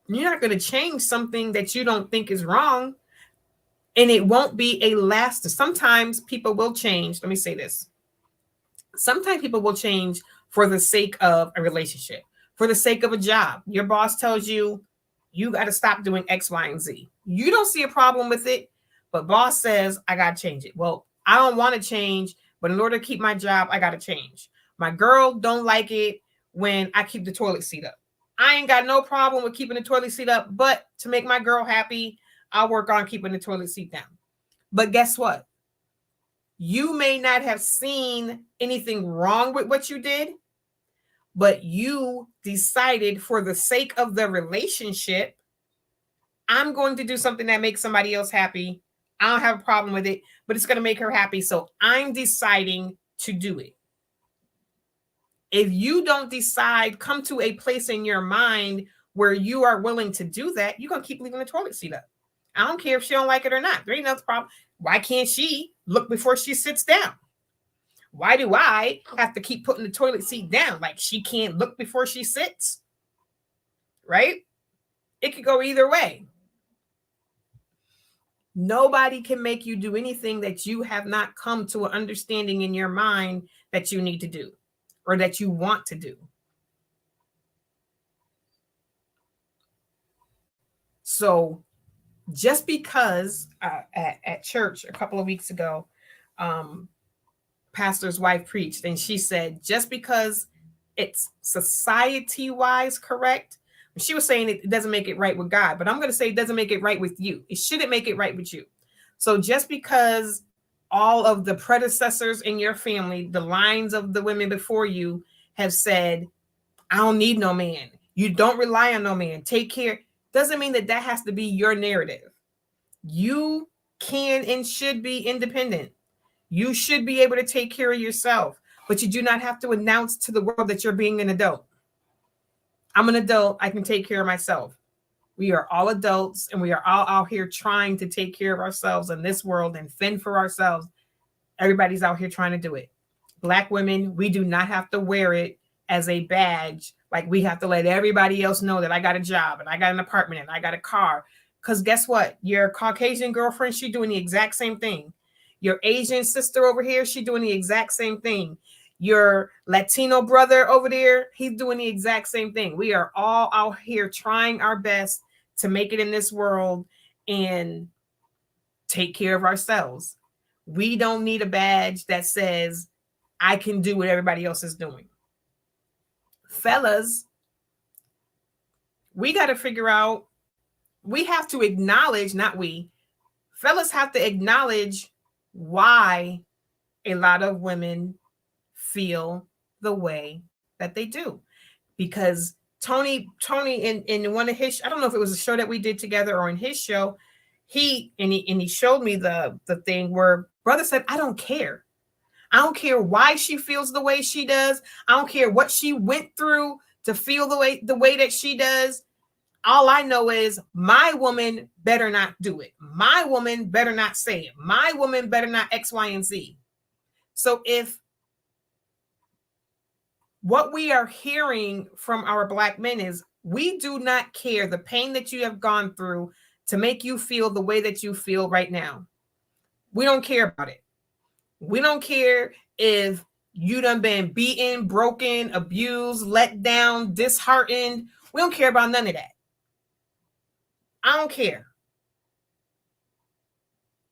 You're not going to change something that you don't think is wrong, and it won't be a last. Sometimes people will change. Let me say this. Sometimes people will change for the sake of a relationship, for the sake of a job. Your boss tells you, you got to stop doing X, Y, and Z. You don't see a problem with it, but boss says, I got to change it. Well, I don't want to change, but in order to keep my job, I got to change. My girl don't like it when I keep the toilet seat up. I ain't got no problem with keeping the toilet seat up, but to make my girl happy, I'll work on keeping the toilet seat down. But guess what? You may not have seen anything wrong with what you did, but you decided for the sake of the relationship, I'm going to do something that makes somebody else happy. I don't have a problem with it, but it's going to make her happy. So I'm deciding to do it. If you don't decide, come to a place in your mind where you are willing to do that, you're going to keep leaving the toilet seat up. I don't care if she don't like it or not. There ain't no problem. Why can't she look before she sits down? Why do I have to keep putting the toilet seat down? Like she can't look before she sits, right? It could go either way. Nobody can make you do anything that you have not come to an understanding in your mind that you need to do or that you want to do. So just because at church a couple of weeks ago, pastor's wife preached and she said, just because it's society-wise correct, she was saying it doesn't make it right with God, but I'm going to say it doesn't make it right with you. It shouldn't make it right with you. So just because all of the predecessors in your family, the lines of the women before you have said, I don't need no man. You don't rely on no man. Take care. Doesn't mean that that has to be your narrative. You can and should be independent. You should be able to take care of yourself, but you do not have to announce to the world that you're being an adult. I'm an adult. I can take care of myself. We are all adults and we are all out here trying to take care of ourselves in this world and fend for ourselves. Everybody's out here trying to do it. Black women, we do not have to wear it as a badge. Like we have to let everybody else know that I got a job and I got an apartment and I got a car. Because guess what? Your Caucasian girlfriend, she's doing the exact same thing. Your Asian sister over here, she's doing the exact same thing. Your Latino brother over there, he's doing the exact same thing. We are all out here trying our best to make it in this world and take care of ourselves. We don't need a badge that says, I can do what everybody else is doing. Fellas, we got to figure out, we have to acknowledge, fellas have to acknowledge why a lot of women feel the way that they do. Because Tony in one of his, I don't know if it was a show that we did together or in his show, he showed me the thing where brother said, I don't care. I don't care why she feels the way she does. I don't care what she went through to feel the way that she does. All I know is my woman better not do it. My woman better not say it. My woman better not X, Y, and Z. So if what we are hearing from our Black men is we do not care the pain that you have gone through to make you feel the way that you feel right now. We don't care about it. We don't care if you done been beaten, broken, abused, let down, disheartened. We don't care about none of that. I don't care.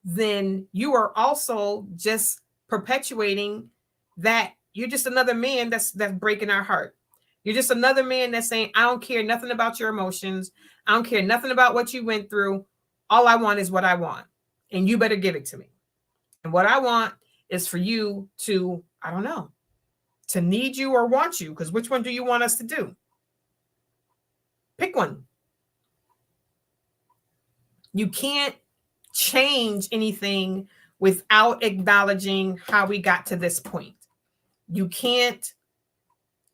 Then you are also just perpetuating that you're just another man that's breaking our heart. You're just another man that's saying, I don't care nothing about your emotions. I don't care nothing about what you went through. All I want is what I want. And you better give it to me. And what I want is for you to, I don't know, to need you or want you. Because which one do you want us to do? Pick one. You can't change anything without acknowledging how we got to this point. You can't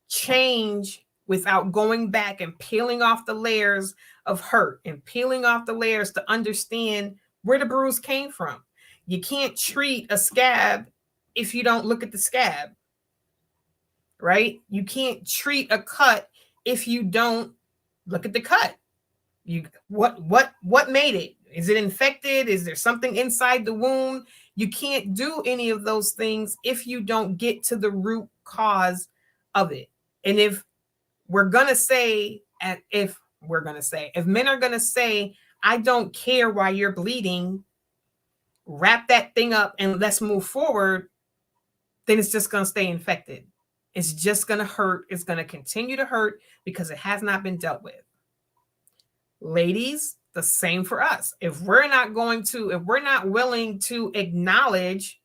change without going back and peeling off the layers of hurt and peeling off the layers to understand where the bruise came from. You can't treat a scab if you don't look at the scab, right? You can't treat a cut if you don't look at the cut. You what made it? Is it infected? Is there something inside the wound? You can't do any of those things if you don't get to the root cause of it. And if men are going to say, I don't care why you're bleeding, wrap that thing up and let's move forward, then it's just going to stay infected. It's just going to hurt. It's going to continue to hurt because it has not been dealt with. Ladies, the same for us. If we're not willing to acknowledge,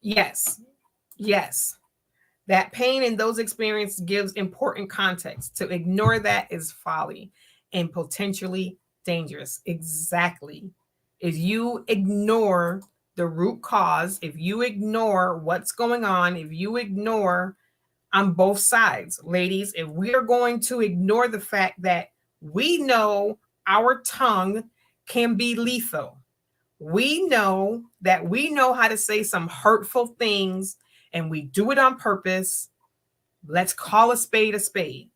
yes, that pain and those experiences gives important context. To ignore that is folly and potentially dangerous. Exactly. If you ignore the root cause, if you ignore what's going on, if you ignore on both sides, ladies, if we are going to ignore the fact that we know our tongue can be lethal, we know that we know how to say some hurtful things and we do it on purpose. Let's call a spade a spade.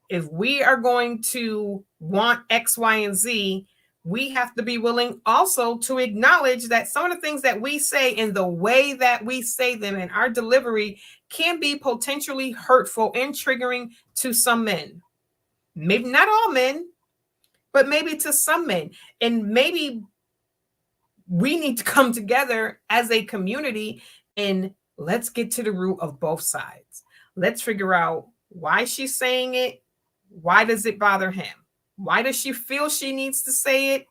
If we are going to want X, Y, and Z, we have to be willing also to acknowledge that some of the things that we say and the way that we say them and our delivery can be potentially hurtful and triggering to some men. Maybe not all men, but maybe to some men. And maybe we need to come together as a community and let's get to the root of both sides. Let's figure out why she's saying it. Why does it bother him? Why does she feel she needs to say it?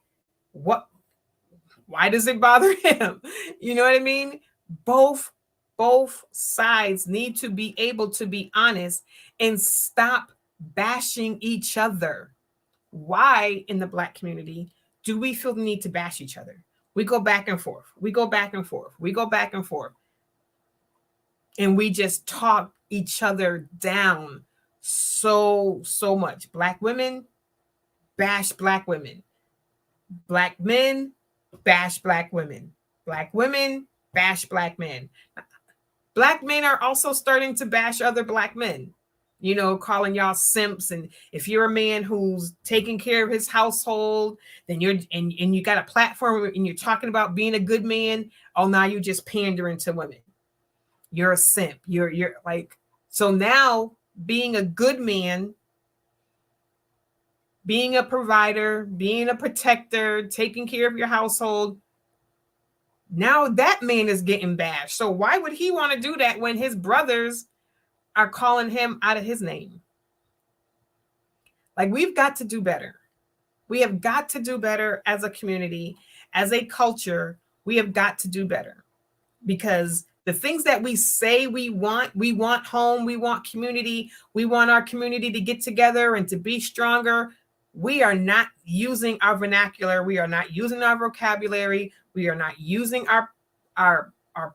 Why does it bother him? You know what I mean? Both sides need to be able to be honest and stop bashing each other. Why in the Black community do we feel the need to bash each other? We go back and forth. We go back and forth. We go back and forth. And we just talk each other down so much. Black women bash Black women. Black men bash Black women. Black women bash Black men. Black men are also starting to bash other Black men, you know, calling y'all simps. And if you're a man who's taking care of his household, then and you got a platform and you're talking about being a good man. Oh, now you're just pandering to women. You're a simp. You're like, so now being a good man, being a provider, being a protector, taking care of your household, now that man is getting bashed. So why would he want to do that when his brothers are calling him out of his name? Like, we've got to do better. We have got to do better as a community, as a culture. We have got to do better, because the things that we say we want home, we want community, we want our community to get together and to be stronger. We are not using our vernacular. We are not using our vocabulary. We are not using our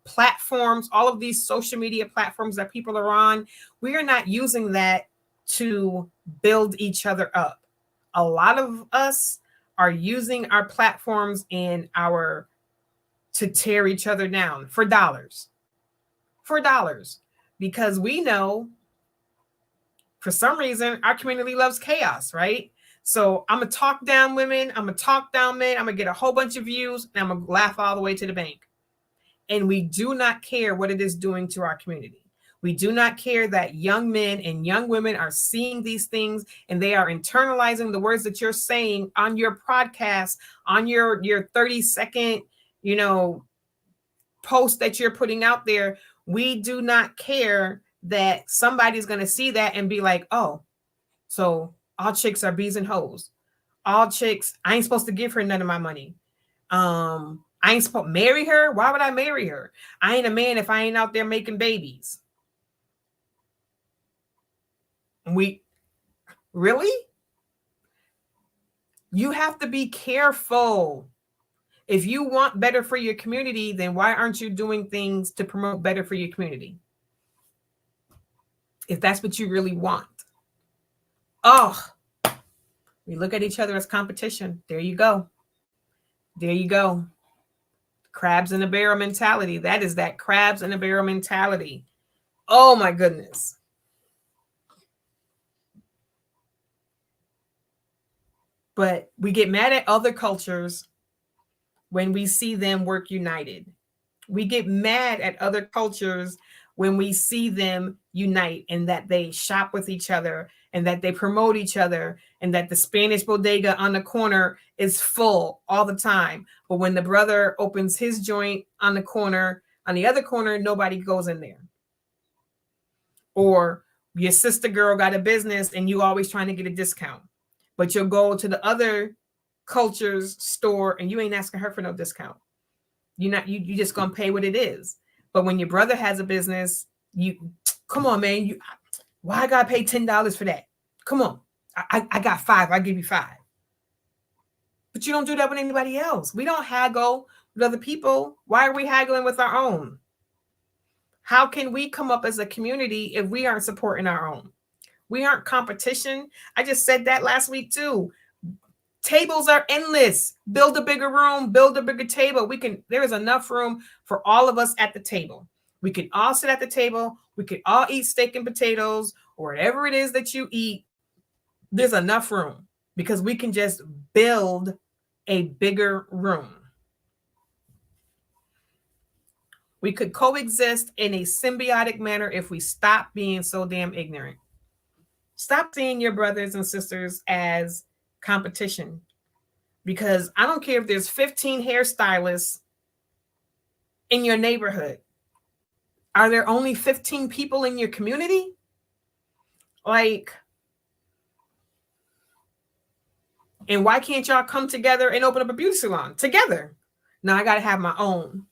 platforms, all of these social media platforms that people are on. We are not using that to build each other up. A lot of us are using our platforms and our to tear each other down for dollars. For dollars. Because we know for some reason our community loves chaos, right? So I'm gonna talk down women, I'm gonna talk down men, I'm gonna get a whole bunch of views, and I'm gonna laugh all the way to the bank. And we do not care what it is doing to our community. We do not care that young men and young women are seeing these things and they are internalizing the words that you're saying on your podcast, on your 30-second, post that you're putting out there. We do not care that somebody's going to see that and be like, oh, so all chicks are bees and hoes. All chicks, I ain't supposed to give her none of my money. I ain't supposed to marry her. Why would I marry her? I ain't a man if I ain't out there making babies. We really? You have to be careful. If you want better for your community, then why aren't you doing things to promote better for your community? If that's what you really want. Oh, we look at each other as competition. There you go. There you go. Crabs in a barrel mentality. That is that crabs in a barrel mentality. Oh my goodness. But we get mad at other cultures when we see them work united. We get mad at other cultures when we see them unite and that they shop with each other and that they promote each other and that the Spanish bodega on the corner is full all the time. But when the brother opens his joint on the corner, on the other corner, nobody goes in there. Or your sister girl got a business and you always trying to get a discount. But you'll go to the other culture's store and you ain't asking her for no discount. You just gonna pay what it is. But when your brother has a business, you come on, man. Why I gotta pay $10 for that? Come on, I got $5. I'll give you $5. But you don't do that with anybody else. We don't haggle with other people. Why are we haggling with our own? How can we come up as a community if we aren't supporting our own? We aren't competition. I just said that last week too. Tables are endless. Build a bigger room, build a bigger table. There is enough room for all of us at the table. We can all sit at the table. We can all eat steak and potatoes or whatever it is that you eat. There's enough room because we can just build a bigger room. We could coexist in a symbiotic manner if we stop being so damn ignorant. Stop seeing your brothers and sisters as competition, because I don't care if there's 15 hairstylists in your neighborhood. Are there only 15 people in your community? And why can't y'all come together and open up a beauty salon together? Now I got to have my own.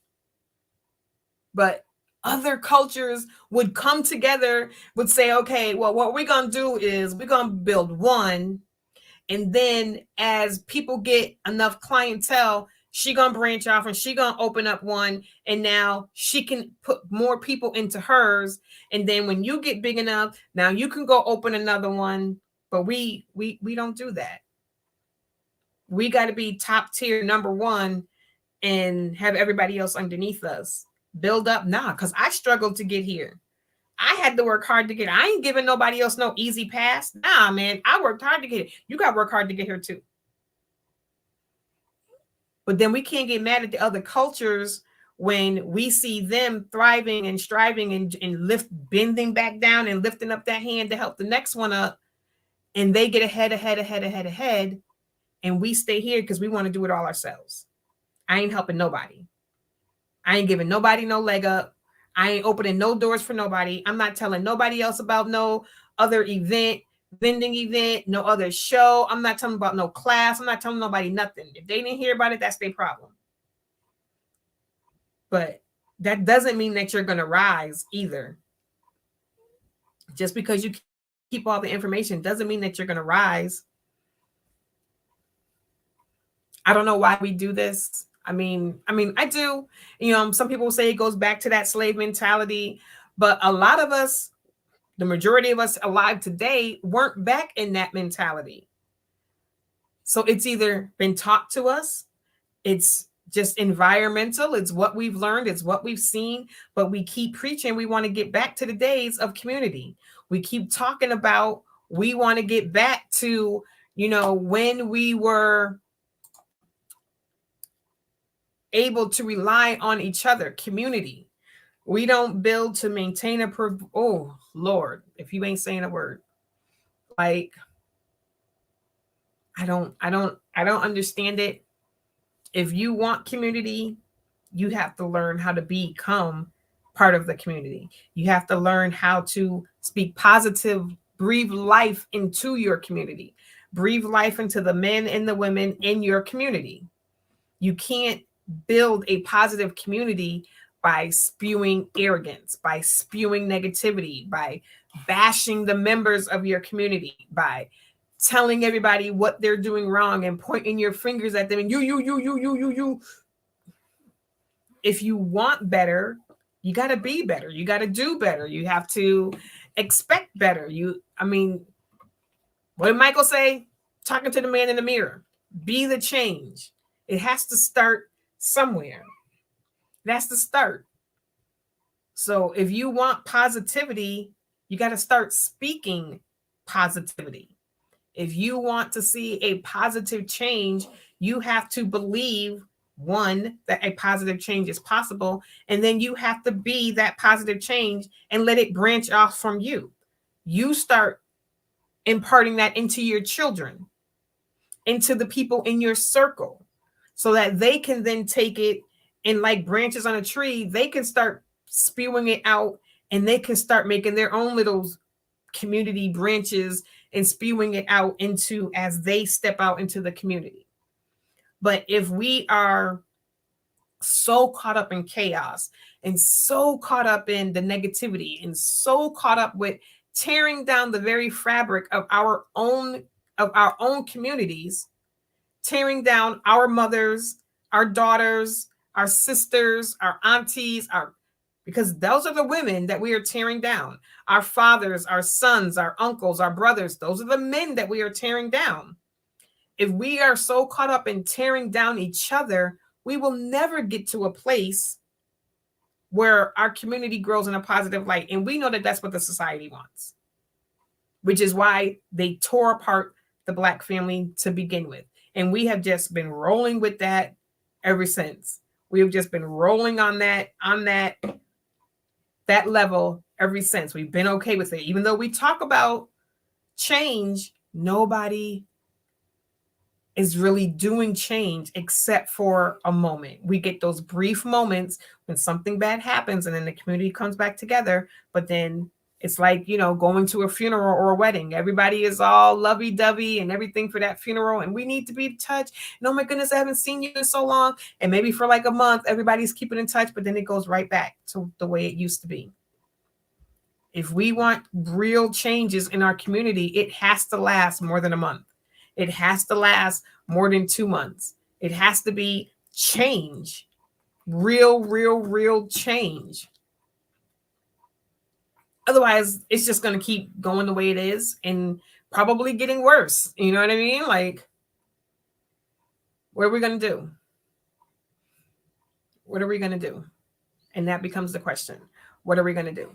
But other cultures would come together, would say, okay, well, what we're going to do is we're going to build one. And then as people get enough clientele, she going to branch off and she going to open up one. And now she can put more people into hers. And then when you get big enough, now you can go open another one. But we don't do that. We got to be top tier number one and have everybody else underneath us. Build up now, because I struggled to get here. I had to work hard to get. I ain't giving nobody else no easy pass. Nah, man, I worked hard to get it. You got to work hard to get here too. But then we can't get mad at the other cultures when we see them thriving and striving and bending back down and lifting up that hand to help the next one up. And they get ahead. And we stay here because we want to do it all ourselves. I ain't helping nobody. I ain't giving nobody no leg up. I ain't opening no doors for nobody. I'm not telling nobody else about no other vending event, no other show. I'm not telling about no class. I'm not telling nobody nothing. If they didn't hear about it, that's their problem. But that doesn't mean that you're going to rise either. Just because you keep all the information doesn't mean that you're going to rise. I don't know why we do this. I mean, I do. Some people say it goes back to that slave mentality, but a lot of us, the majority of us alive today, weren't back in that mentality. So it's either been taught to us, it's just environmental. It's what we've learned, it's what we've seen, but we keep preaching. We want to get back to the days of community. We keep talking about we want to get back to, when we were able to rely on each other, community. We don't build to maintain oh Lord, if you ain't saying a word. Like, I don't understand it. If you want community, you have to learn how to become part of the community. You have to learn how to speak positive, breathe life into your community, breathe life into the men and the women in your community. You can't build a positive community by spewing arrogance, by spewing negativity, by bashing the members of your community, by telling everybody what they're doing wrong and pointing your fingers at them and you. If you want better, you got to be better. You got to do better. You have to expect better. What did Michael say? Talking to the man in the mirror. Be the change. It has to start somewhere. That's the start. So if you want positivity, you got to start speaking positivity. If you want to see a positive change, you have to believe, one, that a positive change is possible. And then you have to be that positive change and let it branch off from you. You start imparting that into your children, into the people in your circle, so that they can then take it and, like branches on a tree, they can start spewing it out and they can start making their own little community branches and spewing it out into as they step out into the community. But if we are so caught up in chaos and so caught up in the negativity and so caught up with tearing down the very fabric of our own communities, tearing down our mothers, our daughters, our sisters, our aunties, because those are the women that we are tearing down. Our fathers, our sons, our uncles, our brothers, those are the men that we are tearing down. If we are so caught up in tearing down each other, we will never get to a place where our community grows in a positive light. And we know that that's what the society wants, which is why they tore apart the Black family to begin with. And we have just been rolling with that ever since. We have just been rolling on that level ever since. We've been okay with it. Even though we talk about change, nobody is really doing change except for a moment. We get those brief moments when something bad happens and then the community comes back together. But then it's like, going to a funeral or a wedding. Everybody is all lovey-dovey and everything for that funeral. And we need to be in touch. And oh my goodness, I haven't seen you in so long. And maybe for like a month, everybody's keeping in touch, but then it goes right back to the way it used to be. If we want real changes in our community, it has to last more than a month. It has to last more than 2 months. It has to be change. Real change. Otherwise, it's just going to keep going the way it is and probably getting worse. You know what I mean? Like, what are we going to do? What are we going to do? And that becomes the question. What are we going to do?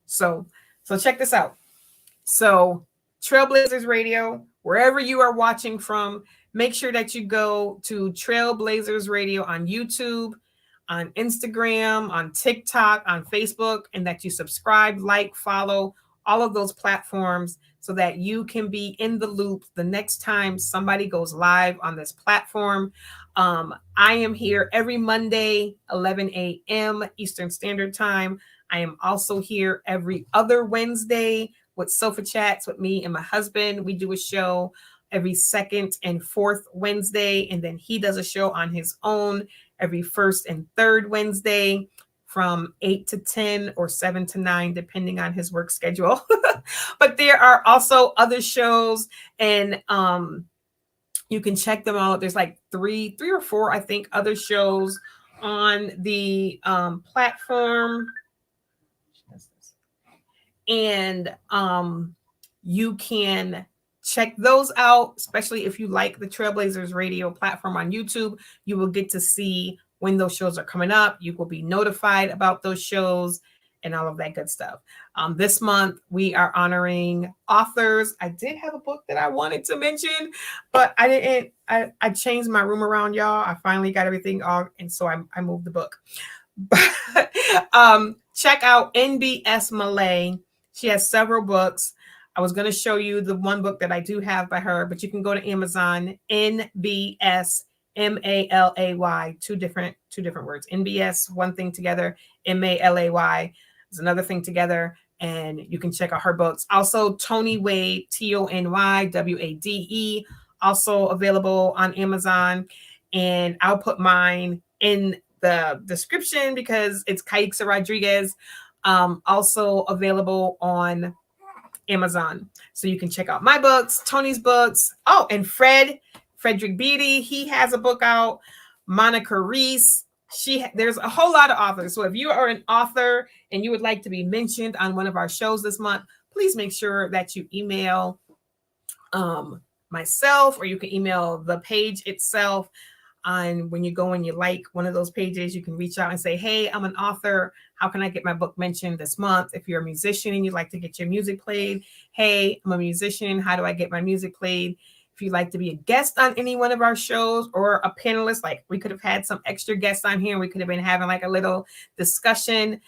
So check this out. So Trailblazers Radio, wherever you are watching from, make sure that you go to Trailblazers Radio on YouTube, on Instagram, on TikTok, on Facebook, and that you subscribe, like, follow all of those platforms so that you can be in the loop the next time somebody goes live on this platform. I am here every Monday, 11 a.m. Eastern Standard Time. I am also here every other Wednesday with Sofa Chats with me and my husband. We do a show every second and fourth Wednesday, and then he does a show on his own every first and third Wednesday from 8 to 10 or 7 to 9, depending on his work schedule. But there are also other shows, and you can check them out. There's like three or four, I think, other shows on the platform. And you can check those out, especially if you like the Trailblazers radio platform on YouTube. You will get to see when those shows are coming up. You will be notified about those shows and all of that good stuff. This month, we are honoring authors. I did have a book that I wanted to mention, but I didn't. I changed my room around, y'all. I finally got everything off, and so I moved the book. But check out NBS Malay. She has several books. I was going to show you the one book that I do have by her, but you can go to Amazon. NBS Malay, two different words. NBS, one thing together. Malay is another thing together, and you can check out her books. Also, Tony Wade, TonyWade, also available on Amazon, and I'll put mine in the description because it's Caixa Rodriguez, also available on Amazon. So you can check out my books, Tony's books. Oh, and Frederick Beatty, he has a book out. Monica Reese, there's a whole lot of authors. So if you are an author and you would like to be mentioned on one of our shows this month, please make sure that you email myself, or you can email the page itself. On when you go and you like one of those pages, you can reach out and say, hey, I'm an author. How can I get my book mentioned this month? If you're a musician and you'd like to get your music played, hey, I'm a musician. How do I get my music played? If you'd like to be a guest on any one of our shows or a panelist, like we could have had some extra guests on here. We could have been having like a little discussion.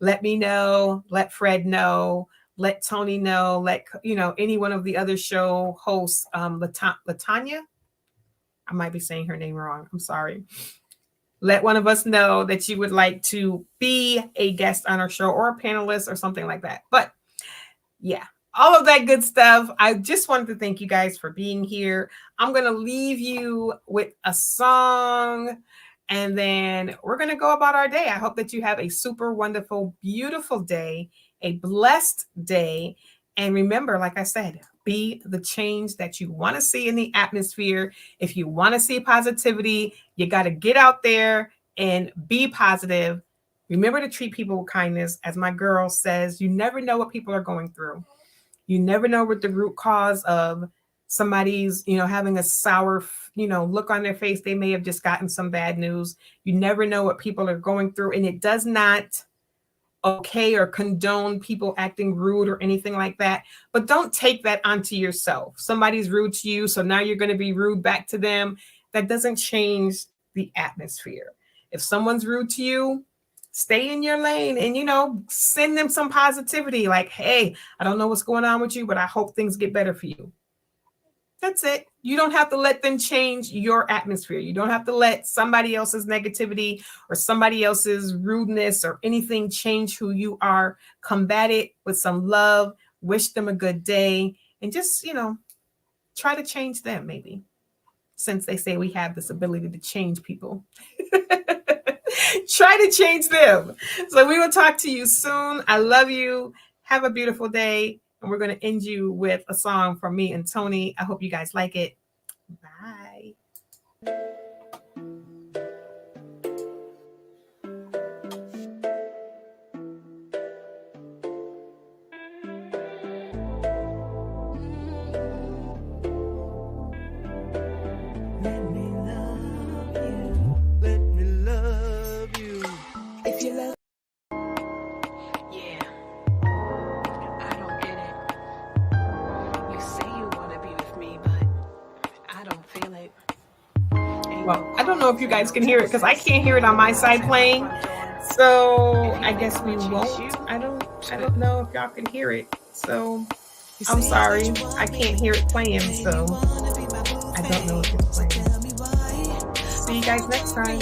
Let me know. Let Fred know. Let Tony know. Let, any one of the other show hosts, Latanya. I might be saying her name wrong. I'm sorry. Let one of us know that you would like to be a guest on our show or a panelist or something like that. But yeah, all of that good stuff. I just wanted to thank you guys for being here. I'm going to leave you with a song, and then we're going to go about our day. I hope that you have a super wonderful, beautiful day, a blessed day. And remember, like I said, be the change that you want to see in the atmosphere. If you want to see positivity, you got to get out there and be positive. Remember to treat people with kindness. As my girl says, you never know what people are going through. You never know what the root cause of somebody's, having a sour, look on their face. They may have just gotten some bad news. You never know what people are going through. And it does not okay or condone people acting rude or anything like that. But don't take that onto yourself. Somebody's rude to you, so now you're going to be rude back to them. That doesn't change the atmosphere. If someone's rude to you, stay in your lane and, send them some positivity. Like, hey, I don't know what's going on with you, but I hope things get better for you. That's it. You don't have to let them change your atmosphere. You don't have to let somebody else's negativity or somebody else's rudeness or anything change who you are. Combat it with some love. Wish them a good day. And just, try to change them maybe. Since they say we have this ability to change people. Try to change them. So we will talk to you soon. I love you. Have a beautiful day. And we're going to end you with a song from me and Tony. I hope you guys like it. Bye. Let me love you. Let me love you. If you love. Yeah. I don't get it. You say you want to be with me, but I don't feel it. Well, I don't know if you guys can hear it because I can't hear it on my side playing. So I guess we won't. I don't know if y'all can hear it. So I'm sorry. I can't hear it playing. So I don't know if it's playing. See you guys next time.